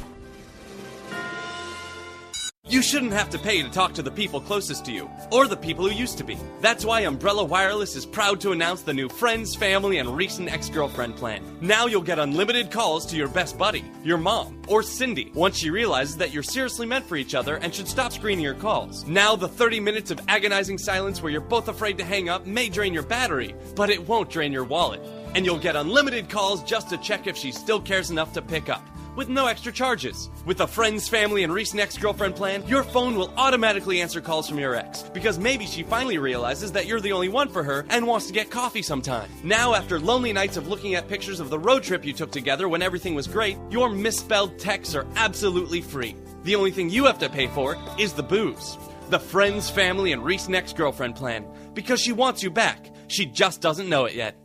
You shouldn't have to pay to talk to the people closest to you, or the people who used to be. That's why Umbrella Wireless is proud to announce the new Friends, Family, and Recent Ex-Girlfriend plan. Now you'll get unlimited calls to your best buddy, your mom, or Cindy, once she realizes that you're seriously meant for each other and should stop screening your calls. Now the 30 minutes of agonizing silence where you're both afraid to hang up may drain your battery, but it won't drain your wallet. And you'll get unlimited calls just to check if she still cares enough to pick up. with no extra charges. With the Friends, Family, and Recent Ex-Girlfriend plan, your phone will automatically answer calls from your ex, because maybe she finally realizes that you're the only one for her and wants to get coffee sometime. Now, after lonely nights of looking at pictures of the road trip you took together when everything was great, your misspelled texts are absolutely free. The only thing you have to pay for is the booze. The Friends, Family, and Recent Ex-Girlfriend plan. Because she wants you back. She just doesn't know it yet.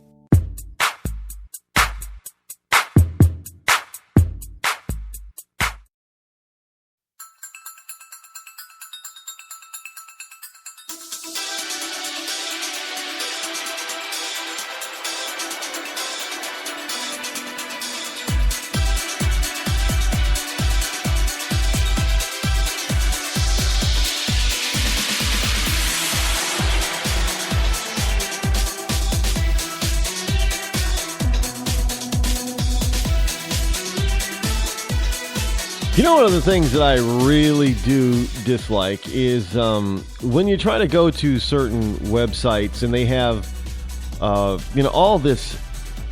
You know, one of the things that I really do dislike is when you try to go to certain websites and they have, all this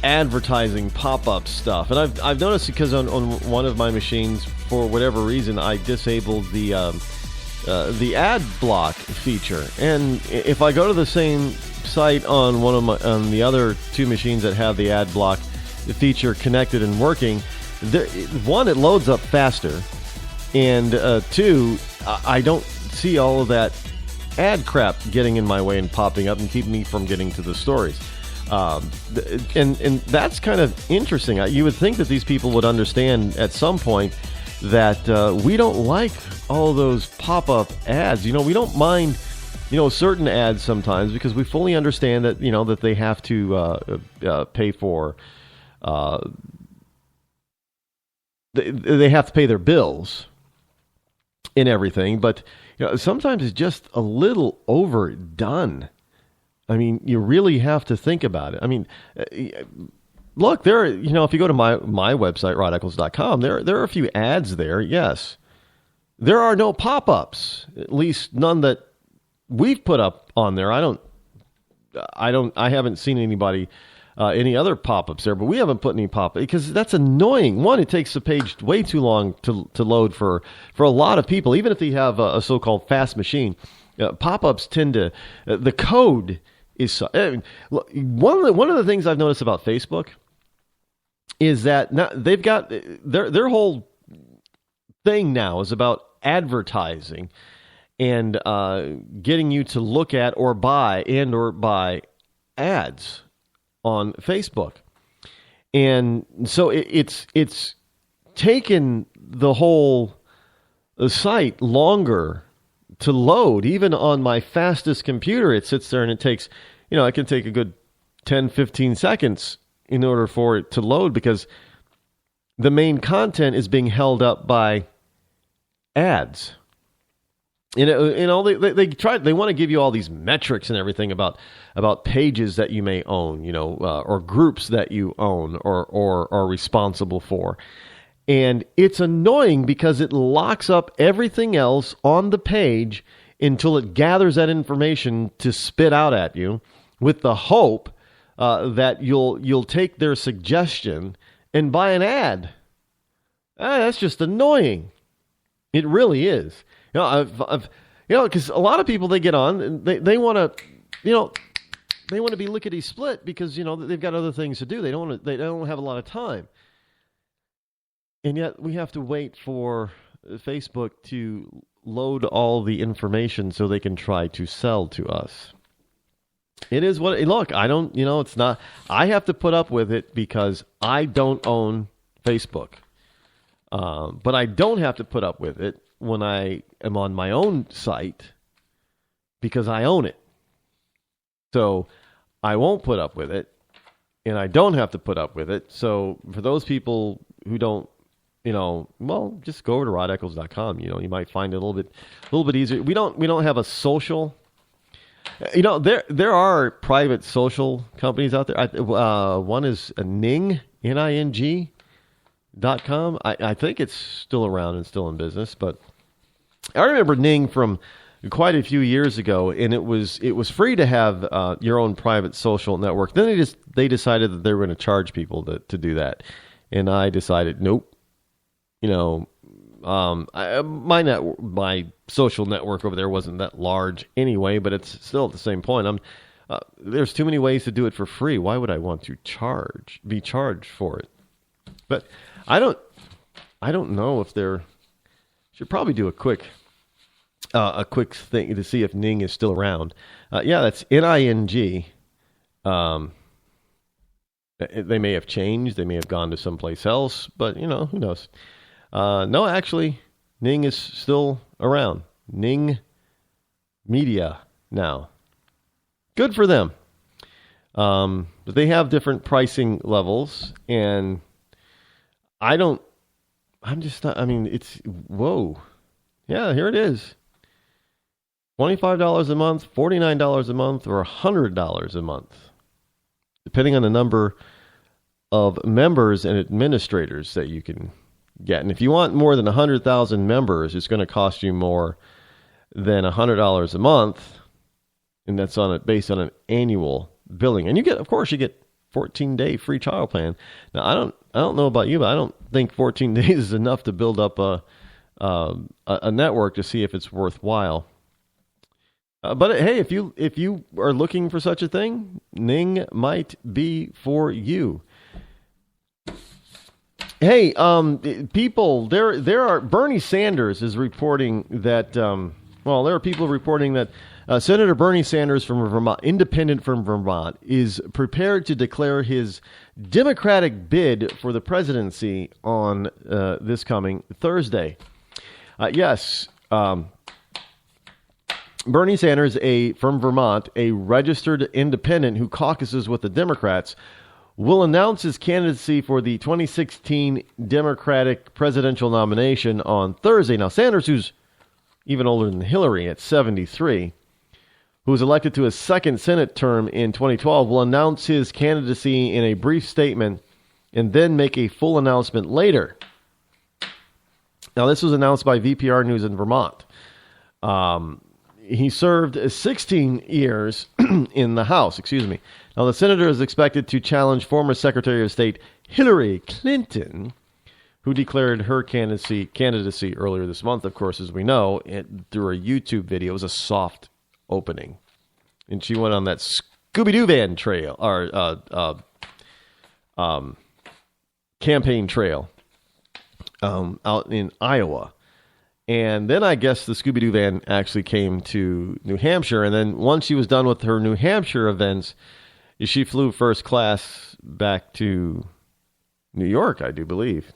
advertising pop-up stuff. And I've noticed because on one of my machines, for whatever reason, I disabled the ad block feature. And if I go to the same site on the other two machines that have the ad block feature connected and working, one, it loads up faster, and two, I don't see all of that ad crap getting in my way and popping up and keeping me from getting to the stories. And that's kind of interesting. You would think that these people would understand at some point that we don't like all those pop-up ads. You know, we don't mind, certain ads sometimes because we fully understand that, that they have to pay for... They have to pay their bills and everything, but sometimes it's just a little overdone. I mean, you really have to think about it. I mean, look, there. If you go to my website, rodeccles.com, there are a few ads there. Yes, there are no pop-ups, at least none that we've put up on there. I haven't seen anybody. Any other pop-ups there, but we haven't put any pop-up because that's annoying. One, it takes the page way too long to load for a lot of people, even if they have a so-called fast machine. Pop-ups tend to the code is one of the things I've noticed about Facebook is that now they've got their whole thing now is about advertising and getting you to look at or buy ads on Facebook. And so it's taken the whole site longer to load. Even on my fastest computer, it sits there and it takes, it can take a good 10, 15 seconds in order for it to load because the main content is being held up by ads. They want to give you all these metrics and everything about pages that you may own, or groups that you own or are responsible for. And it's annoying because it locks up everything else on the page until it gathers that information to spit out at you with the hope that you'll take their suggestion and buy an ad. That's just annoying. It really is. Because a lot of people, they get on and they want to, they want to be lickety split because they've got other things to do. They don't have a lot of time, and yet we have to wait for Facebook to load all the information so they can try to sell to us. It is what. Look, I don't. It's not. I have to put up with it because I don't own Facebook, but I don't have to put up with it when I am on my own site because I own it. So I won't put up with it, and I don't have to put up with it. So for those people who don't, just go over to rodeccles.com. You might find it a little bit easier. We don't have a social. There are private social companies out there. One is Ning, Ning.com. I think it's still around and still in business, but I remember Ning from quite a few years ago, and it was free to have your own private social network. Then they decided that they were going to charge people to do that, and I decided, nope, my social network over there wasn't that large anyway, but it's still at the same point. There's too many ways to do it for free. Why would I want to be charged for it? But I don't know if should probably do a quick thing to see if Ning is still around. That's Ning. They may have changed. They may have gone to someplace else, but who knows? No, actually, Ning is still around. Ning Media now. Good for them. But they have different pricing levels, and it's, whoa. Yeah, here it is. $25 a month, $49 a month, or $100 a month, depending on the number of members and administrators that you can get. And if you want more than 100,000 members, it's going to cost you more than $100 a month, and that's based on an annual billing. And you get 14-day free trial plan. Now, I don't know about you, but I don't think 14 days is enough to build up a network to see if it's worthwhile. But hey, if you are looking for such a thing, Ning might be for you. Hey, people, there are Bernie Sanders is reporting that there are people reporting that Senator Bernie Sanders from Vermont, independent from Vermont, is prepared to declare his Democratic bid for the presidency on this coming Thursday. Bernie Sanders, from Vermont, a registered independent who caucuses with the Democrats, will announce his candidacy for the 2016 Democratic presidential nomination on Thursday. Now, Sanders, who's even older than Hillary at 73, who was elected to his second Senate term in 2012, will announce his candidacy in a brief statement and then make a full announcement later. Now, this was announced by VPR News in Vermont. He served 16 years in the House. Now, the senator is expected to challenge former Secretary of State Hillary Clinton, who declared her candidacy earlier this month, of course, as we know, through a YouTube video. It was a soft opening. And she went on that Scooby-Doo van trail, or campaign trail out in Iowa. And then I guess the Scooby-Doo van actually came to New Hampshire. And then once she was done with her New Hampshire events, she flew first class back to New York, I do believe.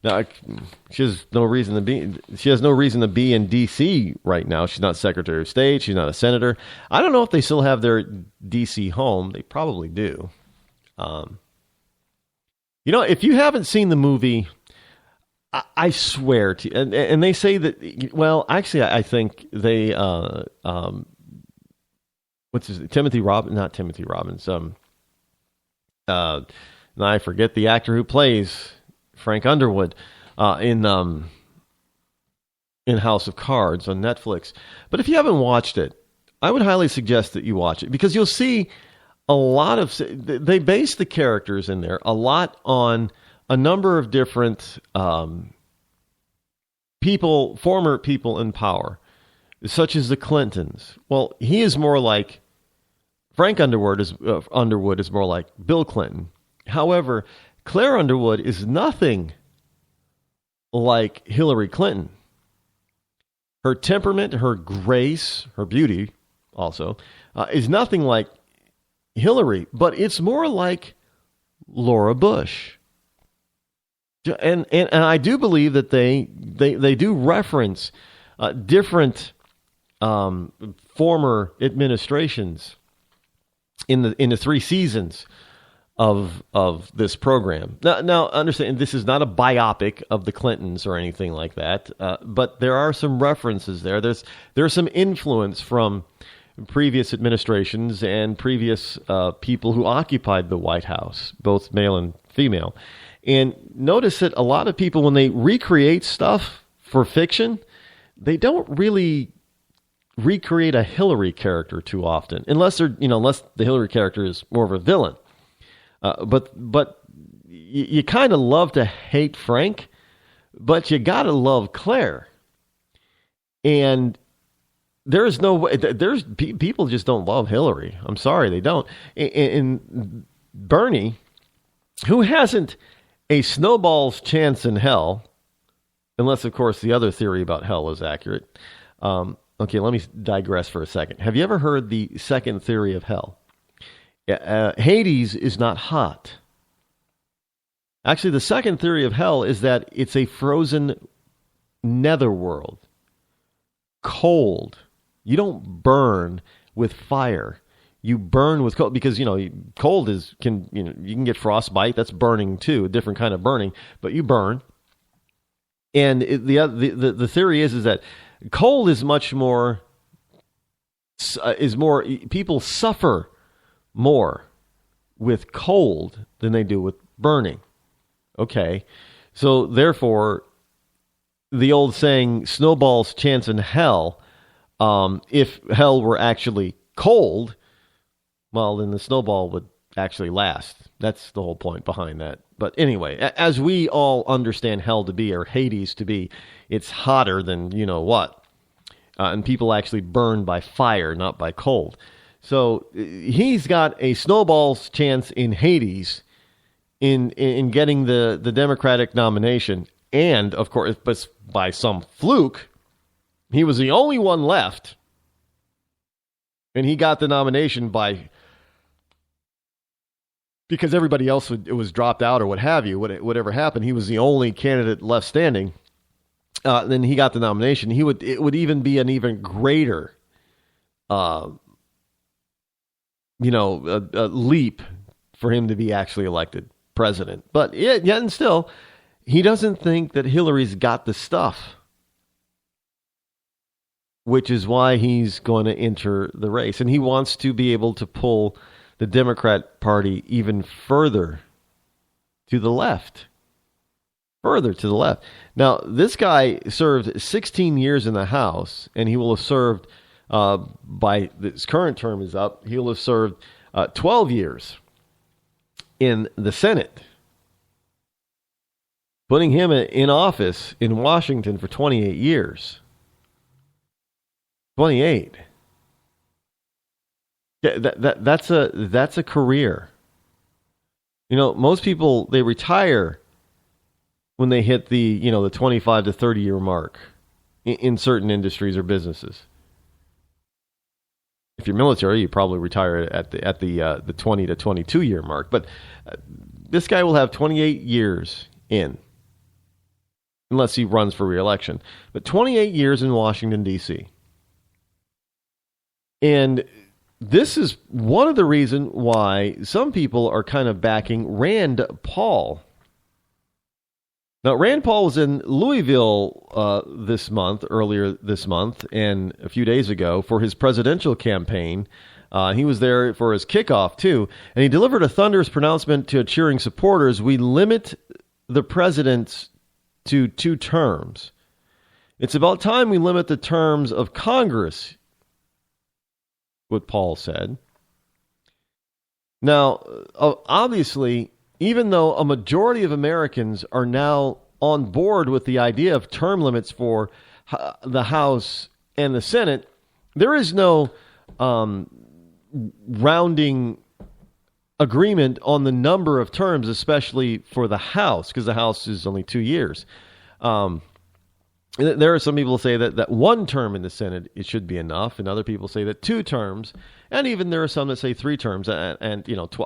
Now, she has no reason to be in D.C. right now. She's not Secretary of State. She's not a senator. I don't know if they still have their D.C. home. They probably do. If you haven't seen the movie, I swear to you, and they say that, well, actually, I think they, Timothy Robbins, not Timothy Robbins, I forget the actor who plays Frank Underwood in House of Cards on Netflix. But if you haven't watched it, I would highly suggest that you watch it, because you'll see a lot of, they base the characters in there a lot on a number of different former people in power, such as the Clintons. Well, he is more like Frank Underwood is more like Bill Clinton. However, Claire Underwood is nothing like Hillary Clinton. Her temperament, her grace, her beauty also is nothing like Hillary, but it's more like Laura Bush. And I do believe that they do reference different former administrations in the 3 seasons of this program. Now understand, this is not a biopic of the Clintons or anything like that, but there are some references there. There's some influence from previous administrations and previous people who occupied the White House, both male and female. And notice that a lot of people, when they recreate stuff for fiction, they don't really recreate a Hillary character too often, unless the Hillary character is more of a villain. But you kind of love to hate Frank, but you got to love Claire. And there's no way, people just don't love Hillary. I'm sorry, they don't. And Bernie, who hasn't a snowball's chance in hell, unless, of course, the other theory about hell is accurate. Okay, let me digress for a second. Have you ever heard the second theory of hell? Hades is not hot. Actually, the second theory of hell is that it's a frozen netherworld. Cold. You don't burn with fire. You burn with cold because, cold you can get frostbite. That's burning too, a different kind of burning, but you burn. And the theory is that cold is much more, people suffer more with cold than they do with burning. Okay. So therefore, the old saying, snowball's chance in hell, if hell were actually cold, well, then the snowball would actually last. That's the whole point behind that. But anyway, as we all understand hell to be, or Hades to be, it's hotter than you know what. And people actually burn by fire, not by cold. So he's got a snowball's chance in Hades in getting the Democratic nomination. And, of course, but by some fluke, he was the only one left. And he got the nomination because everybody else was dropped out or what have you, whatever happened. He was the only candidate left standing. Then he got the nomination. It would even be an even greater, a leap for him to be actually elected president. But yet and still, he doesn't think that Hillary's got the stuff, which is why he's going to enter the race. And he wants to be able to pull the Democrat Party even further to the left. Further to the left. Now, this guy served 16 years in the House, and he will have served, by his current term is up, he will have served 12 years in the Senate, putting him in office in Washington for 28 years. 28. That's a career. Most people, they retire when they hit the 25 to 30 year mark in certain industries or businesses. If you're military, you probably retire at the 20 to 22 year mark. But this guy will have 28 years in, unless he runs for re-election. But 28 years in Washington, D.C. And this is one of the reasons why some people are kind of backing Rand Paul. Now, Rand Paul was in Louisville earlier this month, and a few days ago for his presidential campaign. He was there for his kickoff, too, and he delivered a thunderous pronouncement to cheering supporters. We limit the president to 2 terms. It's about time we limit the terms of Congress, what Paul said. Now, obviously, even though a majority of Americans are now on board with the idea of term limits for the House and the Senate, there is no rounding agreement on the number of terms, especially for the House, because the House is only 2 years. There are some people who say that 1 term in the Senate, it should be enough, and other people say that 2 terms, and even there are some that say 3 terms, and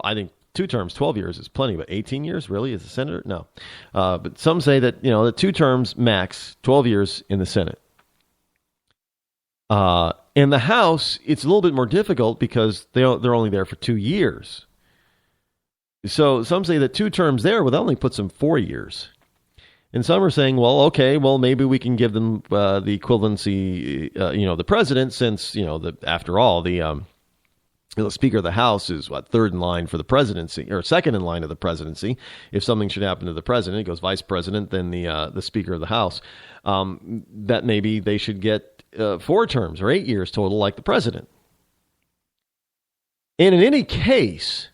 I think 2 terms, 12 years is plenty, but 18 years, really, as a senator? No. But some say that, that 2 terms max, 12 years in the Senate. In the House, it's a little bit more difficult because they're only there for 2 years. So some say that 2 terms there would only put them 4 years. And some are saying, maybe we can give them the equivalency, the president, since, after all, the Speaker of the House is, third in line for the presidency, or second in line of the presidency. If something should happen to the president, it goes vice president, then the Speaker of the House. That maybe they should get 4 terms or 8 years total like the president. And in any case,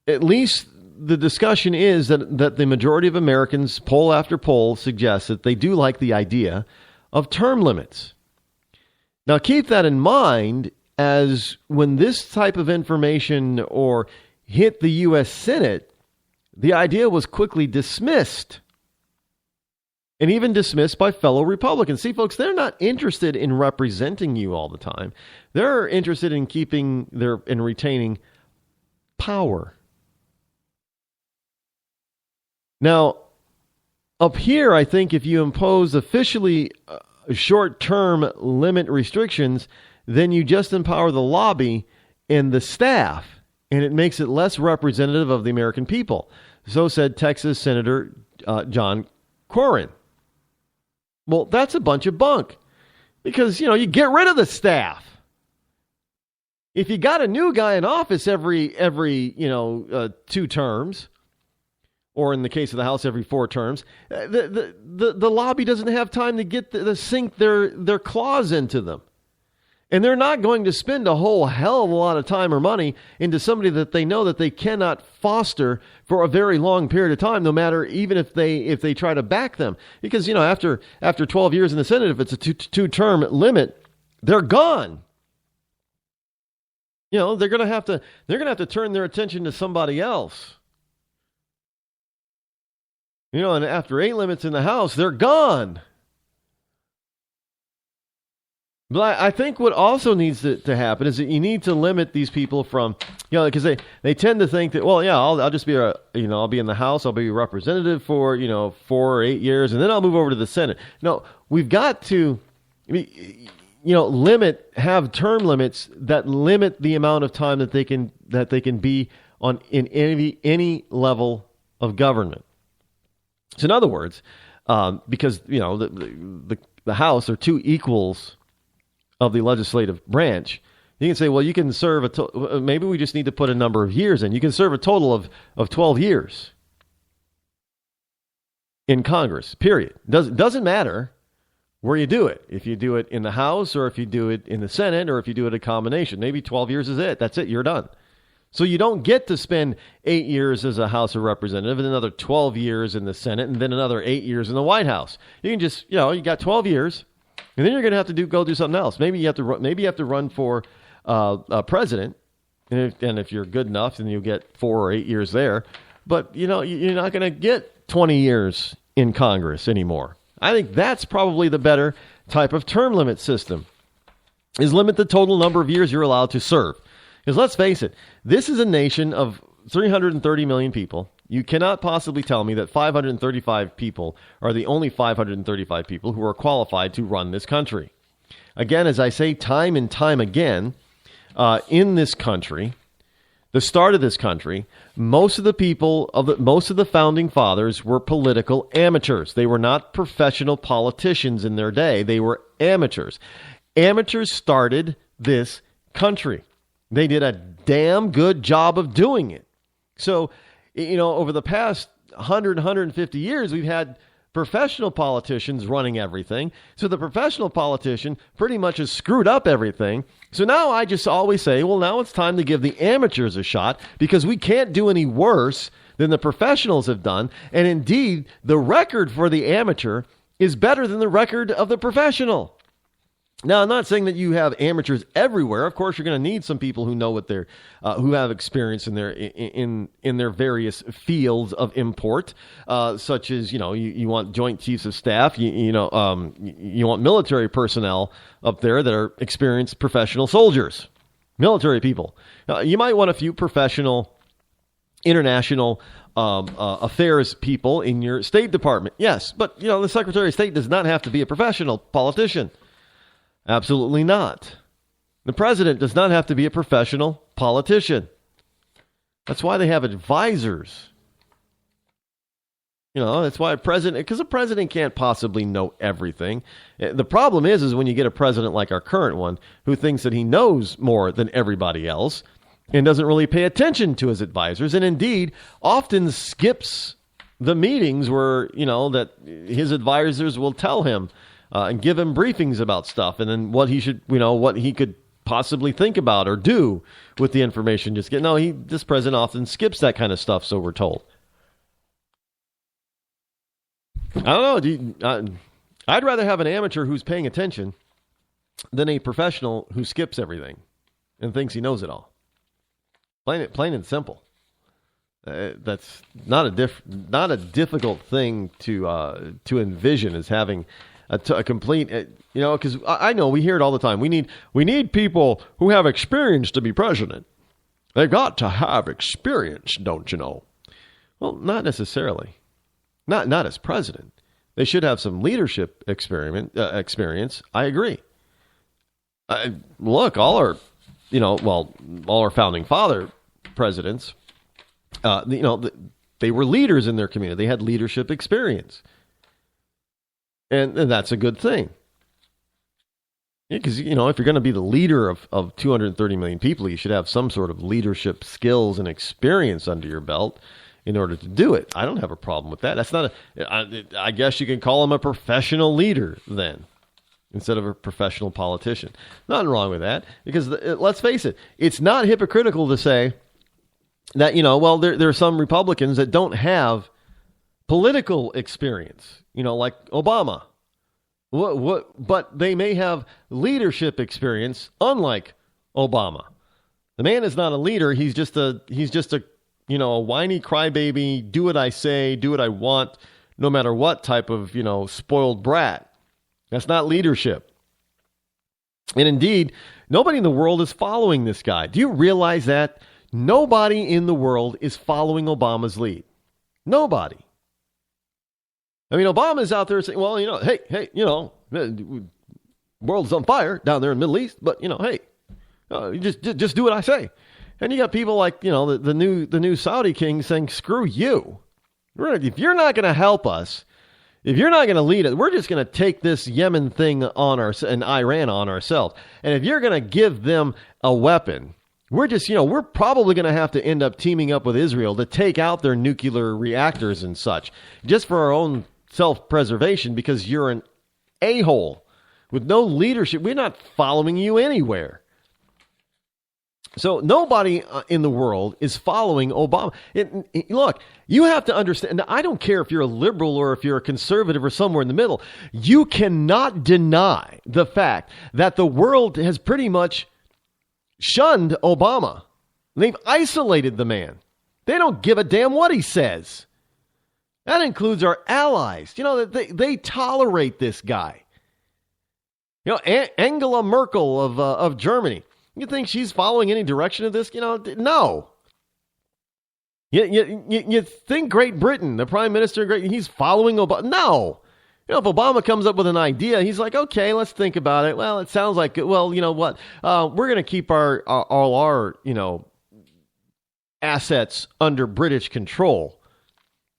at least the discussion is that the majority of Americans, poll after poll, suggests that they do like the idea of term limits. Now, keep that in mind, as when this type of information or hit the U.S. Senate, the idea was quickly dismissed. And even dismissed by fellow Republicans. See, folks, they're not interested in representing you all the time. They're interested in in retaining power. Now, up here, I think if you impose officially short-term limit restrictions, then you just empower the lobby and the staff, and it makes it less representative of the American people. So said Texas Senator John Cornyn. Well, that's a bunch of bunk because, you get rid of the staff. If you got a new guy in office every 2 terms, or in the case of the House, every 4 terms, the lobby doesn't have time to get to sink their claws into them. And they're not going to spend a whole hell of a lot of time or money into somebody that they know that they cannot foster for a very long period of time, no matter even if they try to back them. Because, after 12 years in the Senate, if it's a two-term limit, they're gone. They're going to have to turn their attention to somebody else. And after 8 limits in the House, they're gone. But I think what also needs to happen is that you need to limit these people from, because they tend to think that, well, yeah, I'll just be I'll be in the House, I'll be a representative for 4 or 8 years, and then I'll move over to the Senate. No, we've got to, have term limits that limit the amount of time that they can be on in any level of government. So in other words, because the House are 2 equals of the legislative branch, you can say, well, you can serve maybe we just need to put a number of years in. You can serve a total of 12 years in Congress, period. Doesn't matter where you do it. If you do it in the House or if you do it in the Senate or if you do it a combination, maybe 12 years is it. That's it. You're done. So you don't get to spend 8 years as a House of Representative and another 12 years in the Senate and then another 8 years in the White House. You can just, you got 12 years. And then you're going to have to go do something else. Maybe you have to run for president, and if you're good enough, then you'll get 4 or 8 years there. But you're not going to get 20 years in Congress anymore. I think that's probably the better type of term limit system. Is limit the total number of years you're allowed to serve. Because let's face it, this is a nation of 330 million people. You cannot possibly tell me that 535 people are the only 535 people who are qualified to run this country. Again, as I say time and time again, in this country, the start of this country, most of the founding fathers were political amateurs. They were not professional politicians in their day. They were amateurs. Amateurs started this country. They did a damn good job of doing it. So, over the past 150 years, we've had professional politicians running everything. So the professional politician pretty much has screwed up everything. So now I just always say, well, now it's time to give the amateurs a shot because we can't do any worse than the professionals have done. And indeed, the record for the amateur is better than the record of the professional. Now, I'm not saying that you have amateurs everywhere. Of course, you're going to need some people who know what who have experience in their various fields of import, such as you want Joint Chiefs of Staff, you want military personnel up there that are experienced professional soldiers, military people. You might want a few professional international affairs people in your State Department. Yes, but the Secretary of State does not have to be a professional politician. Absolutely not. The president does not have to be a professional politician. That's why they have advisors. That's why because a president can't possibly know everything. The problem is when you get a president like our current one who thinks that he knows more than everybody else and doesn't really pay attention to his advisors and indeed often skips the meetings where, that his advisors will tell him and give him briefings about stuff and then what he should, what he could possibly think about or do with the information. This president often skips that kind of stuff, so we're told. I don't know. I'd rather have an amateur who's paying attention than a professional who skips everything and thinks he knows it all. Plain and simple. That's not a difficult thing to envision as having a complete, because I know we hear it all the time. We need people who have experience to be president. They've got to have experience, don't you know? Well, not necessarily. Not as president. They should have some leadership experience. I agree. Look, all our founding father presidents, they were leaders in their community. They had leadership experience. And that's a good thing. Because, if you're going to be the leader of 230 million people, you should have some sort of leadership skills and experience under your belt in order to do it. I don't have a problem with that. That's not I guess you can call him a professional leader then, instead of a professional politician. Nothing wrong with that, because let's face it, it's not hypocritical to say that, there are some Republicans that don't have political experience, like Obama. But they may have leadership experience, unlike Obama. The man is not a leader. He's just a whiny crybaby, do what I say, do what I want, no matter what type of, spoiled brat. That's not leadership. And indeed, nobody in the world is following this guy. Do you realize that? Nobody in the world is following Obama's lead. Nobody. I mean, Obama's out there saying, well, hey, world's on fire down there in the Middle East, but, hey, just do what I say. And you got people like, the new Saudi king saying, screw you. If you're not going to help us, if you're not going to lead it, we're just going to take this Yemen thing and Iran on ourselves. And if you're going to give them a weapon, we're probably going to have to end up teaming up with Israel to take out their nuclear reactors and such, just for our own self-preservation, because you're an a-hole with no leadership. We're not following you anywhere. So nobody in the world is following Obama. Look, you have to understand, I don't care if you're a liberal or if you're a conservative or somewhere in the middle, you cannot deny the fact that the world has pretty much shunned Obama. They've isolated the man. They don't give a damn what he says. That includes our allies. They tolerate this guy. Angela Merkel of Germany. You think she's following any direction of this? No. You think Great Britain, the Prime Minister, he's following Obama? No. If Obama comes up with an idea, he's like, okay, let's think about it. Well, it sounds like, well, you know what? We're going to keep all our assets under British control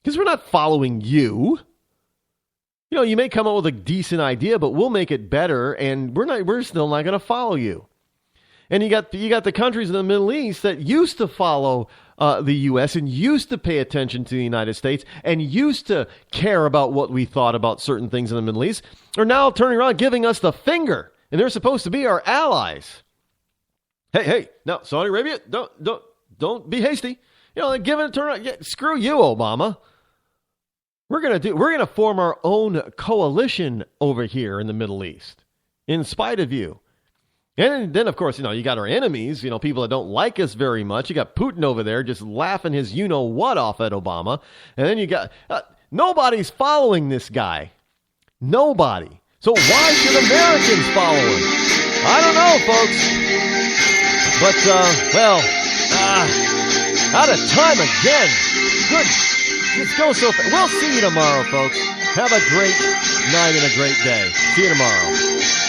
because we're not following you. You may come up with a decent idea, but we'll make it better, and we're still not going to follow you. And you got the countries in the Middle East that used to follow the U.S. and used to pay attention to the United States and used to care about what we thought about certain things in the Middle East, are now turning around giving us the finger, and they're supposed to be our allies. Hey, no, Saudi Arabia, don't be hasty. They're giving a turn around. Yeah, screw you, Obama. We're gonna form our own coalition over here in the Middle East, in spite of you. And then, of course, you got our enemies, people that don't like us very much. You got Putin over there just laughing his you-know-what off at Obama. And then you got... nobody's following this guy. Nobody. So why should Americans follow him? I don't know, folks. But, out of time again. Good. Let's go so fast. We'll see you tomorrow, folks. Have a great night and a great day. See you tomorrow.